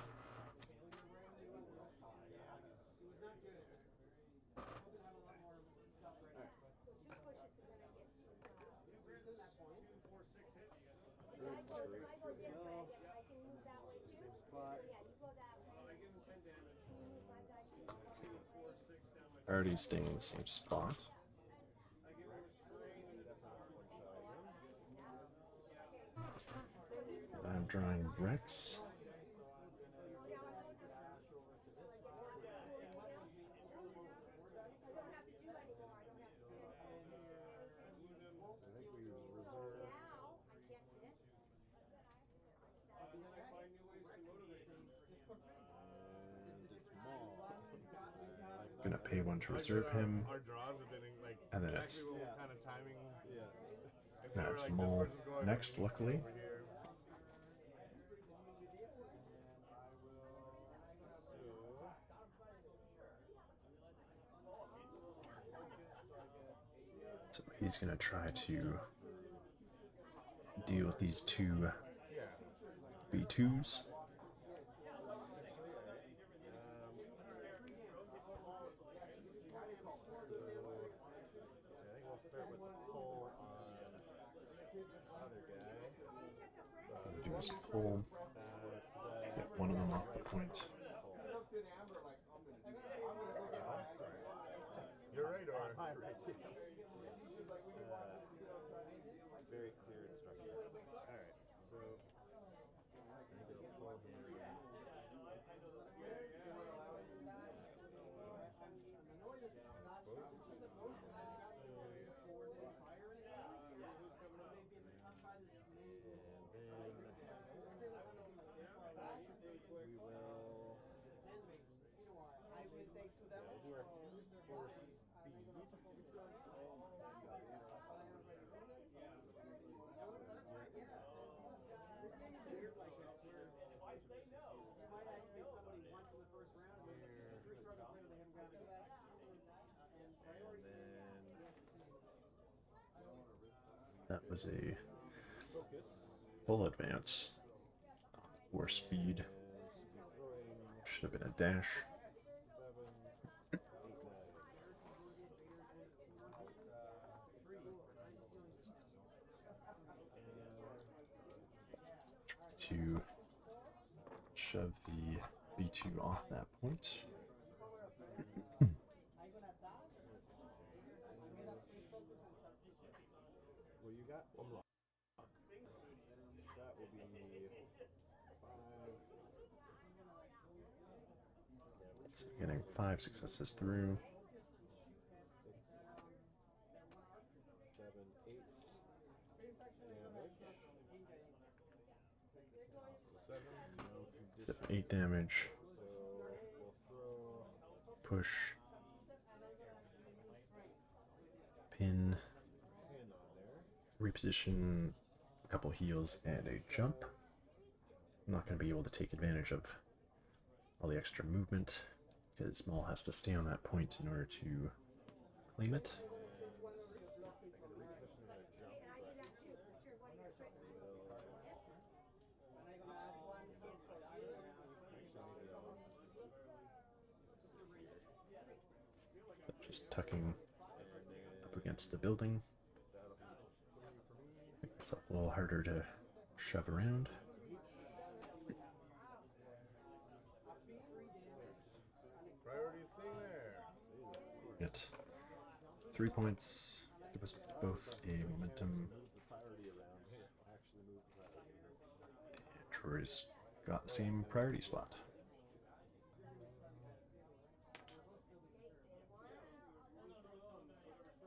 Already staying in the same spot. I'm drawing Rex. Gonna pay 1 to reserve him, Our draws have been like and then exactly what kind of timing. now it's Maul next, luckily. So he's gonna try to deal with these 2 B2s. Do is pull, get one of them off the point. You're right, or very clear instructions. Alright, so I'm going to pull him. That was a full advance. 4 speed. Should have been a dash. To shove the B2 off that point. Well, you got one block. That will be 5. So getting 5 successes through. 8 damage. So we'll throw Push. Pin. pin on there. Reposition a couple heals and a jump. I'm not going to be able to take advantage of all the extra movement because Maul has to stay on that point in order to claim it. Just tucking up against the building. Make myself a little harder to shove around. Priority staying there. Get 3 points. Give us both a momentum. And Trorry's got the same priority spot.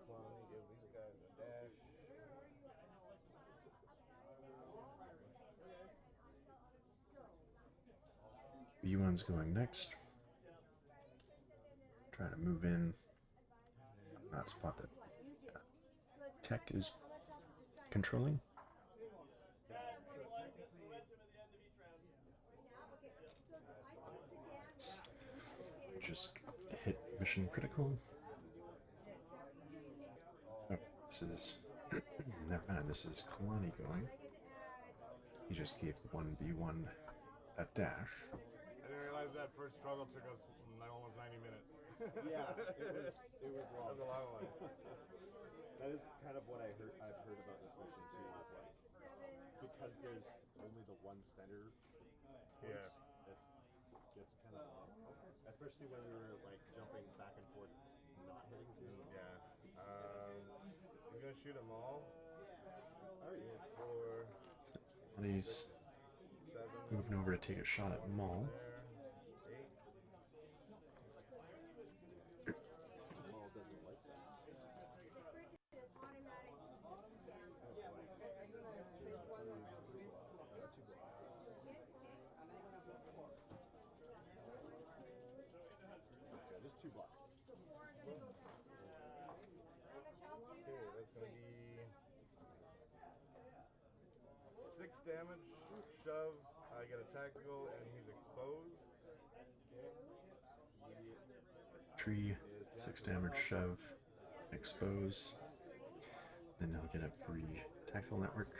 Come on, give these guys a dash. Obi-wan's going next. Trying to move in that spot that Tech is controlling. Let's just hit mission critical. Oh, this is never mind. This is Kalani going. He just gave the 1v1 a dash. I didn't realize that first struggle took us almost 90 minutes. Yeah, it was long. That was a long one. That is kind of what I've heard about this mission too. Is like because there's only the one center point, it's kind of long, especially when we were like jumping back and forth, not hitting zero. Yeah. He's gonna shoot them all. Alright. 4, And he's 7. moving over to take a shot at Maul. There. 8. Maul doesn't like that. Okay, just 2 blocks. Okay, that's gonna be 6 damage. Shove. I get a tactical, and he's exposed. Tree, 6 damage, shove, expose. Then he'll get a free tactical network.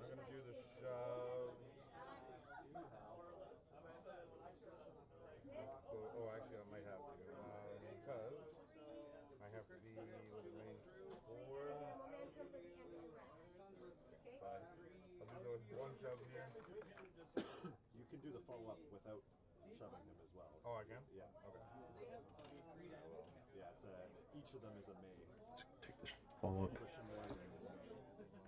I'm gonna do the shove. Oh, actually, I might have to, because I have to be with range 4. 5. I'll do the 1 shove here. You can do the follow-up without shoving them as well. Oh, I can? Yeah. Okay. Yeah, it's each of them is a May. So take the follow-up Push them more than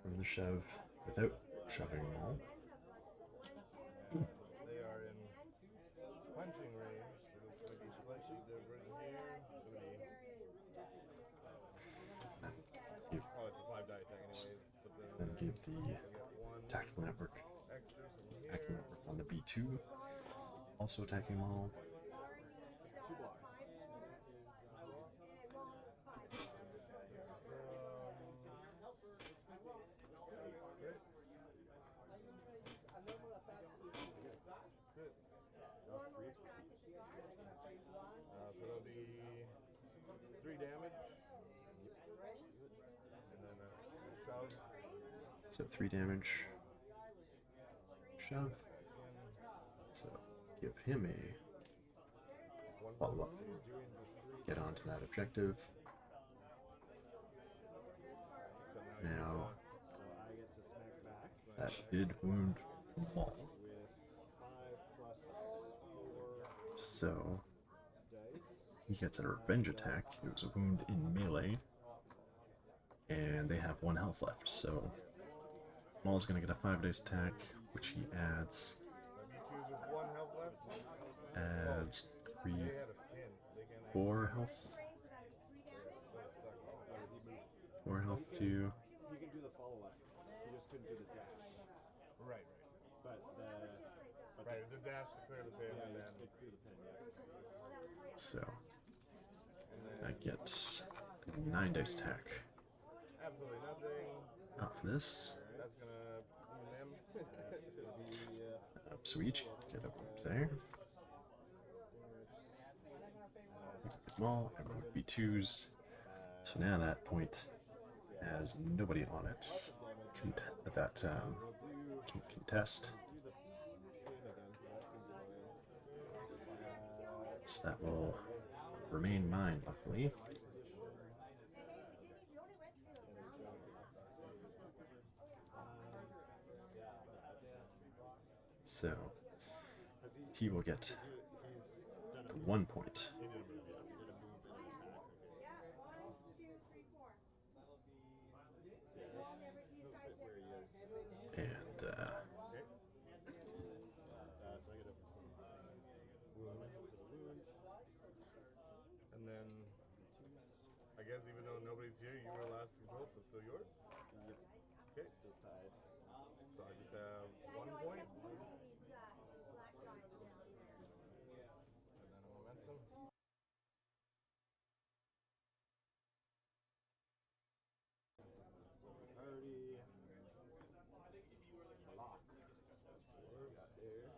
from the shove without shoving Maul. They are in punching range, so it's going to be slightly different here. It's going to be... Give, Oh, it's a 5 die attack anyways. But then give the I get 1 tactical network extra from here. on the B2. Also attacking Maul. 2 blocks. Crit. Oh, free expertise. So it'll be 3 damage. And then shove. So 3 damage. Shove. So give him a follow-up. Get onto that objective. Now So I get to smack back that did wound Maul. with 5 plus 4 So dice. he gets a revenge attack. It was a wound in melee. And they have 1 health left, so Maul's gonna get a 5 dice attack, which he adds. B2s with 1 health left. Adds 3, They had a pin, so they can 4 health. 4 health to. He can do the follow-up. He just couldn't do the dash. Right. Right, the dash to clear the pin, and then So I get 9 dice attack. absolutely nothing. Not for this. That's gonna limb. So we each get up there. Maul, everyone would be 2s. So now that point has nobody on it that can contest. So that will remain mine, luckily. So he will get the 1 point. And And then, I guess even though nobody's here, you were last to control, so still yours? Yep. Okay. Still tied. So I just have 1 point. And then a momentum. Priority. Lock. Got there.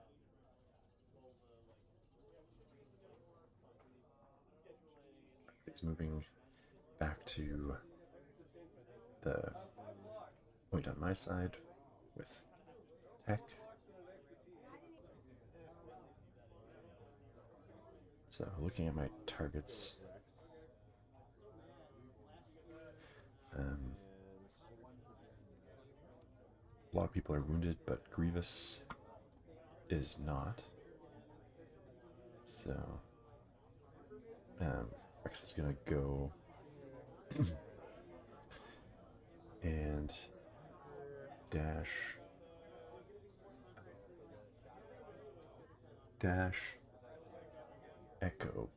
it's moving back to the point on my side with tech. So looking at my targets, a lot of people are wounded, but Grievous is not. So Rex is gonna go and dash echo,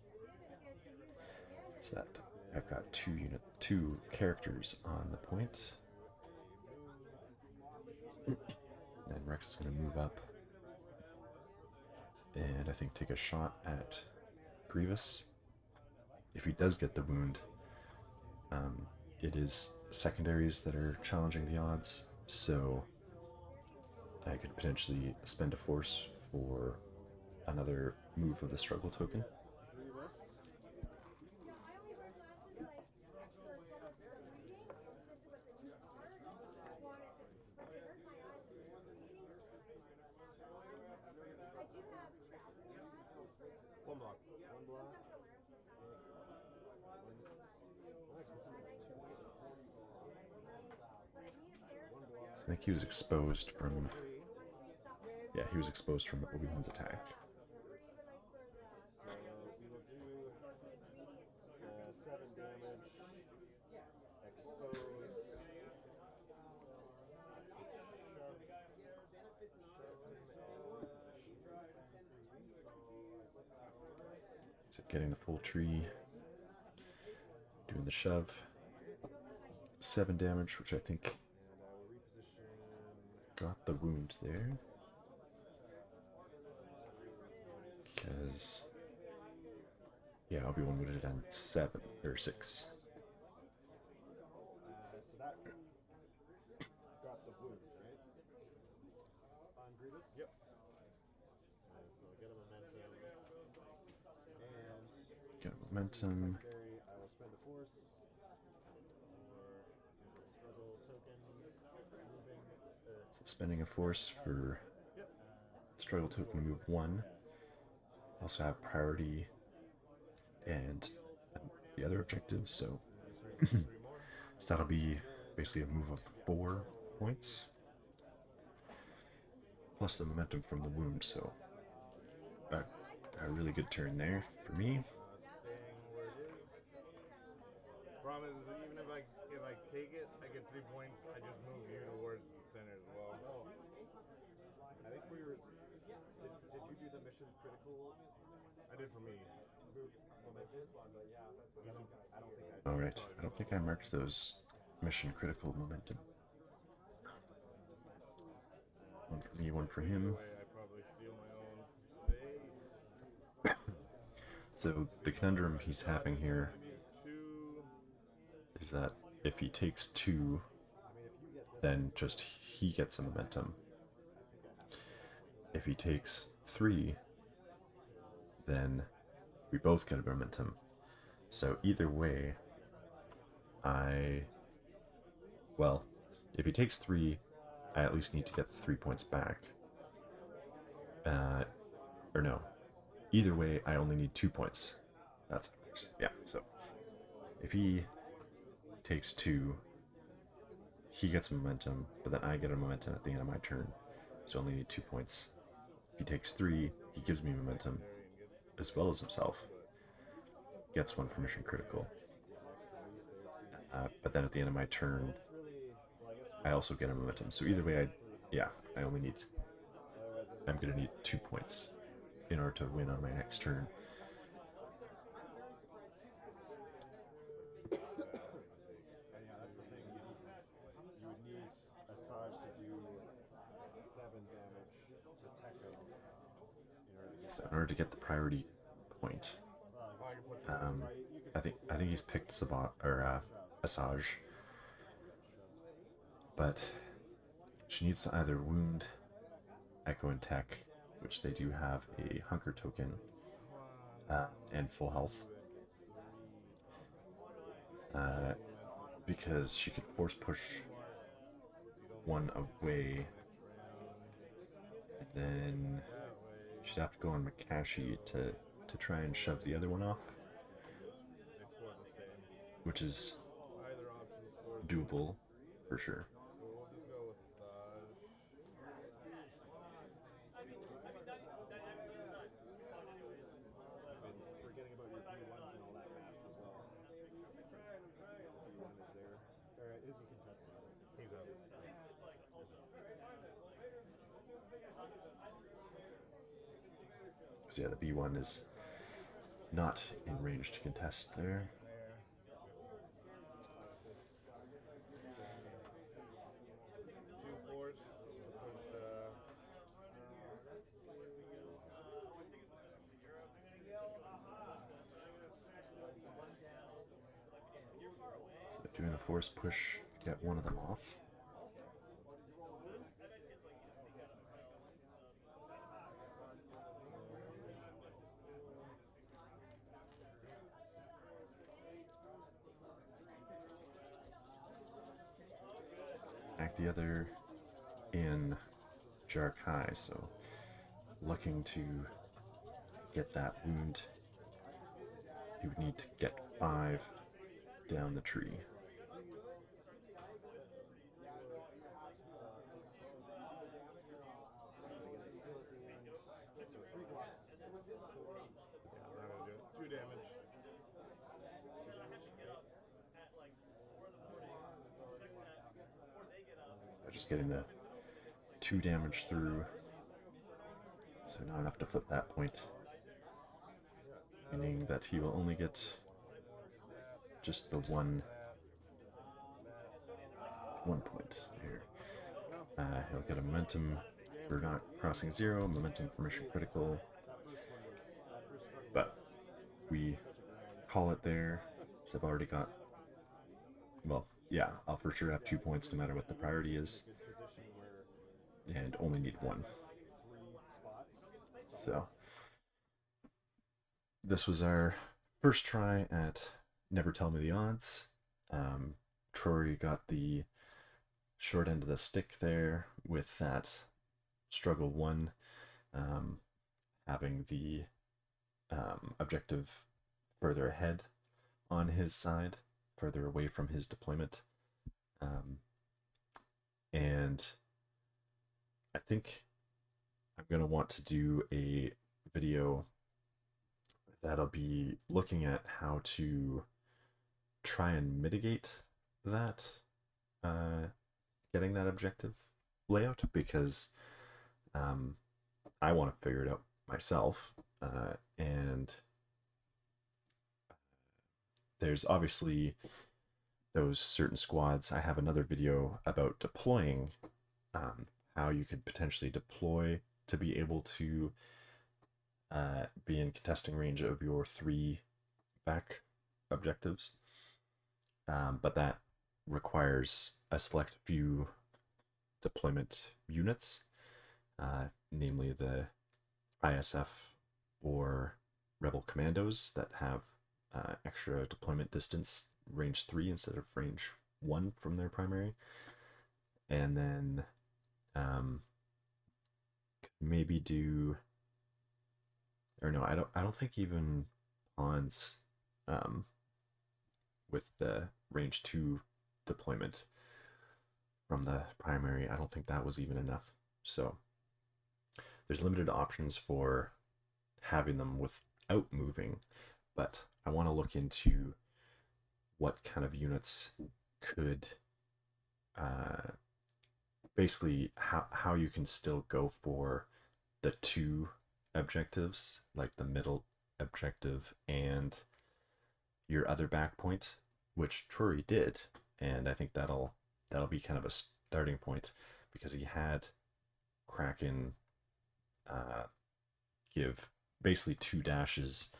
so that I've got two characters on the point. And Rex is going to move up and I think take a shot at Grievous. If he does get the wound, it is secondaries that are challenging the odds, so I could potentially spend a force for another move of the struggle token. One block. So I think he was exposed from... Yeah, he was exposed from Obi-Wan's attack. So we will do the 7 damage. Expose. So getting the full tree, doing the shove. 7 damage, which I think got the wound there. Because, yeah, Obi-Wan would have done 7 or 6. So that got the wound, right? On Grievous? Yep. So I get a momentum. And Get momentum. secondary, I will spend a force. Or struggle token. Moving. So spending a force for struggle token to move 1. Also have priority and the other objectives, so so that'll be basically a move of 4 points plus the momentum from the wound, so a really good turn there for me. Problem is, even if I take it, I get 3 points. I just move you towards the center as well. Oh. I think we were. Did you do the mission critical? I did for me. Momentum? I don't think I did. Alright, I don't think I marked those mission critical momentum. One for me, one for him. I probably steal my own fate. So the conundrum he's having here Two. is that if he takes 2, then just he gets a momentum. If he takes 3, then we both get a momentum. So either way, well, if he takes 3, I at least need to get the 3 points back. Or no, either way, I only need 2 points. That's how it works. Yeah, so if he takes 2, he gets momentum, but then I get a momentum at the end of my turn, so I only need 2 points. If he takes 3, he gives me momentum, as well as himself. Gets 1 for mission critical. But then at the end of my turn, I also get a momentum. So either way, I only need... I'm going to need 2 points in order to win on my next turn. And yeah, that's the thing. You would need Asajj to do 7 damage to Tekka So in order to get the priority point, I think he's picked Asajj, but she needs to either wound Echo and Tech, which they do have a hunker token and full health, because she could force push one away, and then she'd have to go on Makashi to try and shove the other one off, which is doable for sure. forgetting about your B1s and all that math as well. B1 is there. Or is he contesting? He's out. So yeah, the B1 is not in range to contest there. So doing a force push, get one of them off. Act the other in Jark High, so looking to get that wound, he would need to get 5 down the tree. Two damage. Just getting the 2 damage through, so not enough to flip that point, meaning that he will only get just the one point there. He'll get a momentum for not crossing 0, momentum for mission critical, but we call it there, because I've already got, well, yeah, I'll for sure have 2 points no matter what the priority is, and only need 1. So this was our first try at Never Tell Me the Odds. Trorry got the short end of the stick there with that struggle 1, having the objective further ahead on his side, further away from his deployment. And I think I'm going to want to do a video that'll be looking at how to try and mitigate that, getting that objective layout, because I want to figure it out myself, and there's obviously those certain squads. I have another video about deploying how you could potentially deploy to be able to be in contesting range of your 3 back objectives. But that requires a select few deployment units, namely the ISF or Rebel Commandos that have extra deployment distance, range 3 instead of range 1 from their primary. And then maybe do, or no, I don't think even pawns with the range 2 deployment from the primary, I don't think that was even enough. So there's limited options for having them without moving, but I want to look into what kind of units could basically how you can still go for the 2 objectives, like the middle objective and your other back point, which Trorry did, and I think that'll be kind of a starting point, because he had Kraken give basically 2 dashes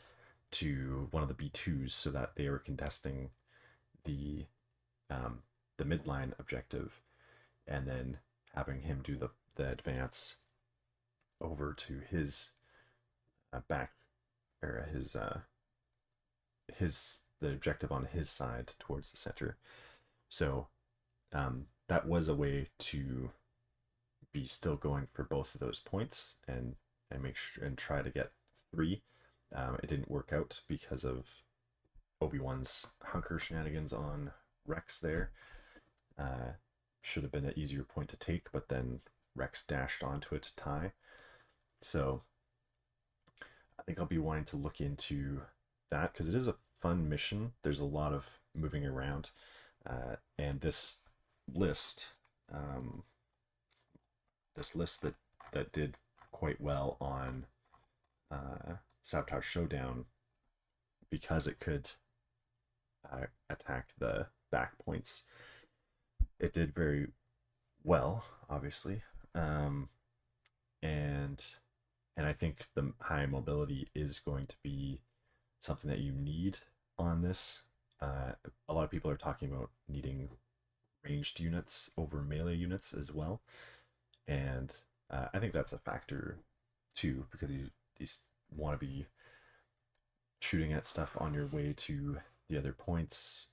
to one of the B2s so that they were contesting the midline objective, and then having him do the advance over to his back, or the objective on his side towards the center. So that was a way to be still going for both of those points and make sure and try to get 3. It didn't work out because of Obi-Wan's hunker shenanigans on Rex there. Should have been an easier point to take, but then Rex dashed onto it to tie. So I think I'll be wanting to look into that, because it is a fun mission. There's a lot of moving around, and this list that did quite well on Sabotage Showdown, because it could attack the back points. It did very well, obviously, and I think the high mobility is going to be something that you need on this. A lot of people are talking about needing ranged units over melee units as well, and I think that's a factor too, because you want to be shooting at stuff on your way to the other points,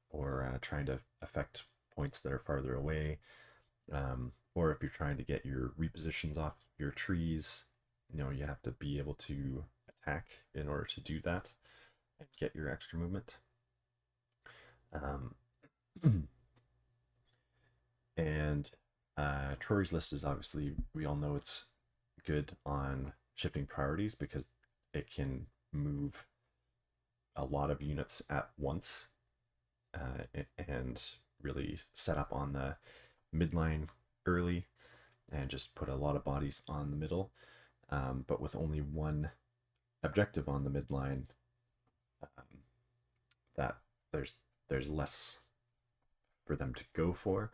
or trying to affect points that are farther away, or if you're trying to get your repositions off your trees, you have to be able to attack in order to do that and get your extra movement. And Trorry's list is obviously, we all know it's good on shifting priorities, because it can move a lot of units at once, and really set up on the midline early and just put a lot of bodies on the middle. But with only one objective on the midline, that there's less for them to go for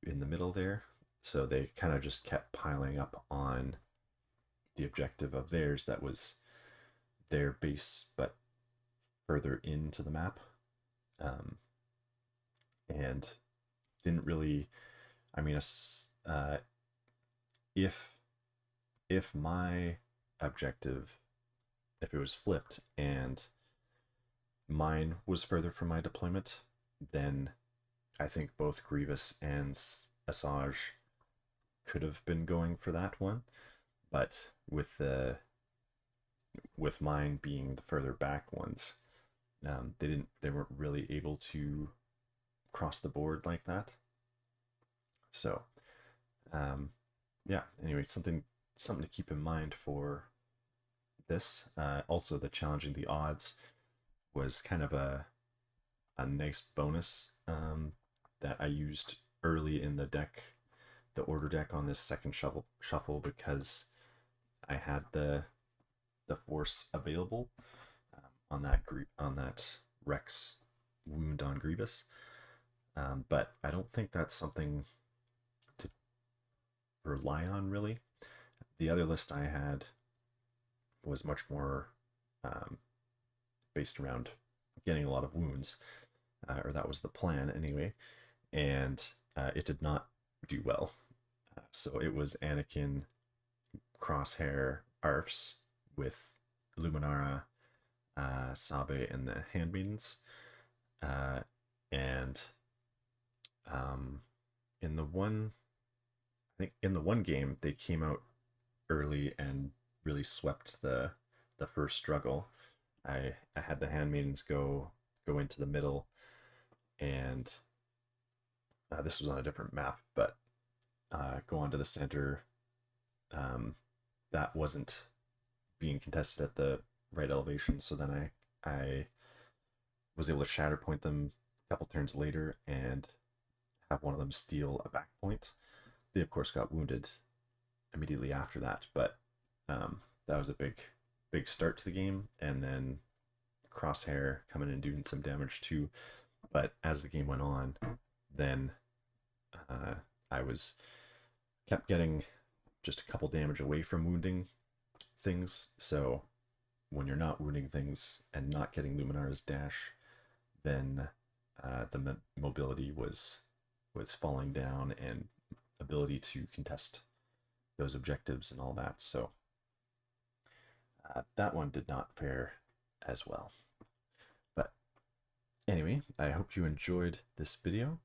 in the middle there. So they kind of just kept piling up on the objective of theirs that was their base, but further into the map, and didn't really, I mean, if my objective, if it was flipped and mine was further from my deployment, then I think both Grievous and Asajj could have been going for that one, but with mine being the further back ones, they weren't really able to cross the board like that. So yeah, anyway, something to keep in mind for this. Also, the challenging the odds was kind of a nice bonus that I used early in the deck, the order deck on this second shuffle, because I had the force available on that Rex wound on Grievous. But I don't think that's something rely on, really. The other list I had was much more based around getting a lot of wounds, or that was the plan anyway, and it did not do well. So it was Anakin, Crosshair, Arfs with Luminara, Sabe, and the Handmaidens. And in the one, I think in the one game, they came out early and really swept the first struggle. I had the Handmaidens go into the middle, and this was on a different map, but go onto the center. That wasn't being contested at the right elevation, so then I was able to Shatterpoint them a couple turns later and have one of them steal a back point. They of course got wounded immediately after that, but that was a big start to the game, and then Crosshair coming and doing some damage too. But as the game went on, then I kept getting just a couple damage away from wounding things. So when you're not wounding things and not getting Luminara's dash, then the mobility was falling down, and ability to contest those objectives and all that. So that one did not fare as well. But anyway, I hope you enjoyed this video,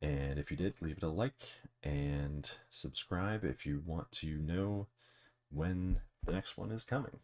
and if you did, leave it a like and subscribe if you want to know when the next one is coming.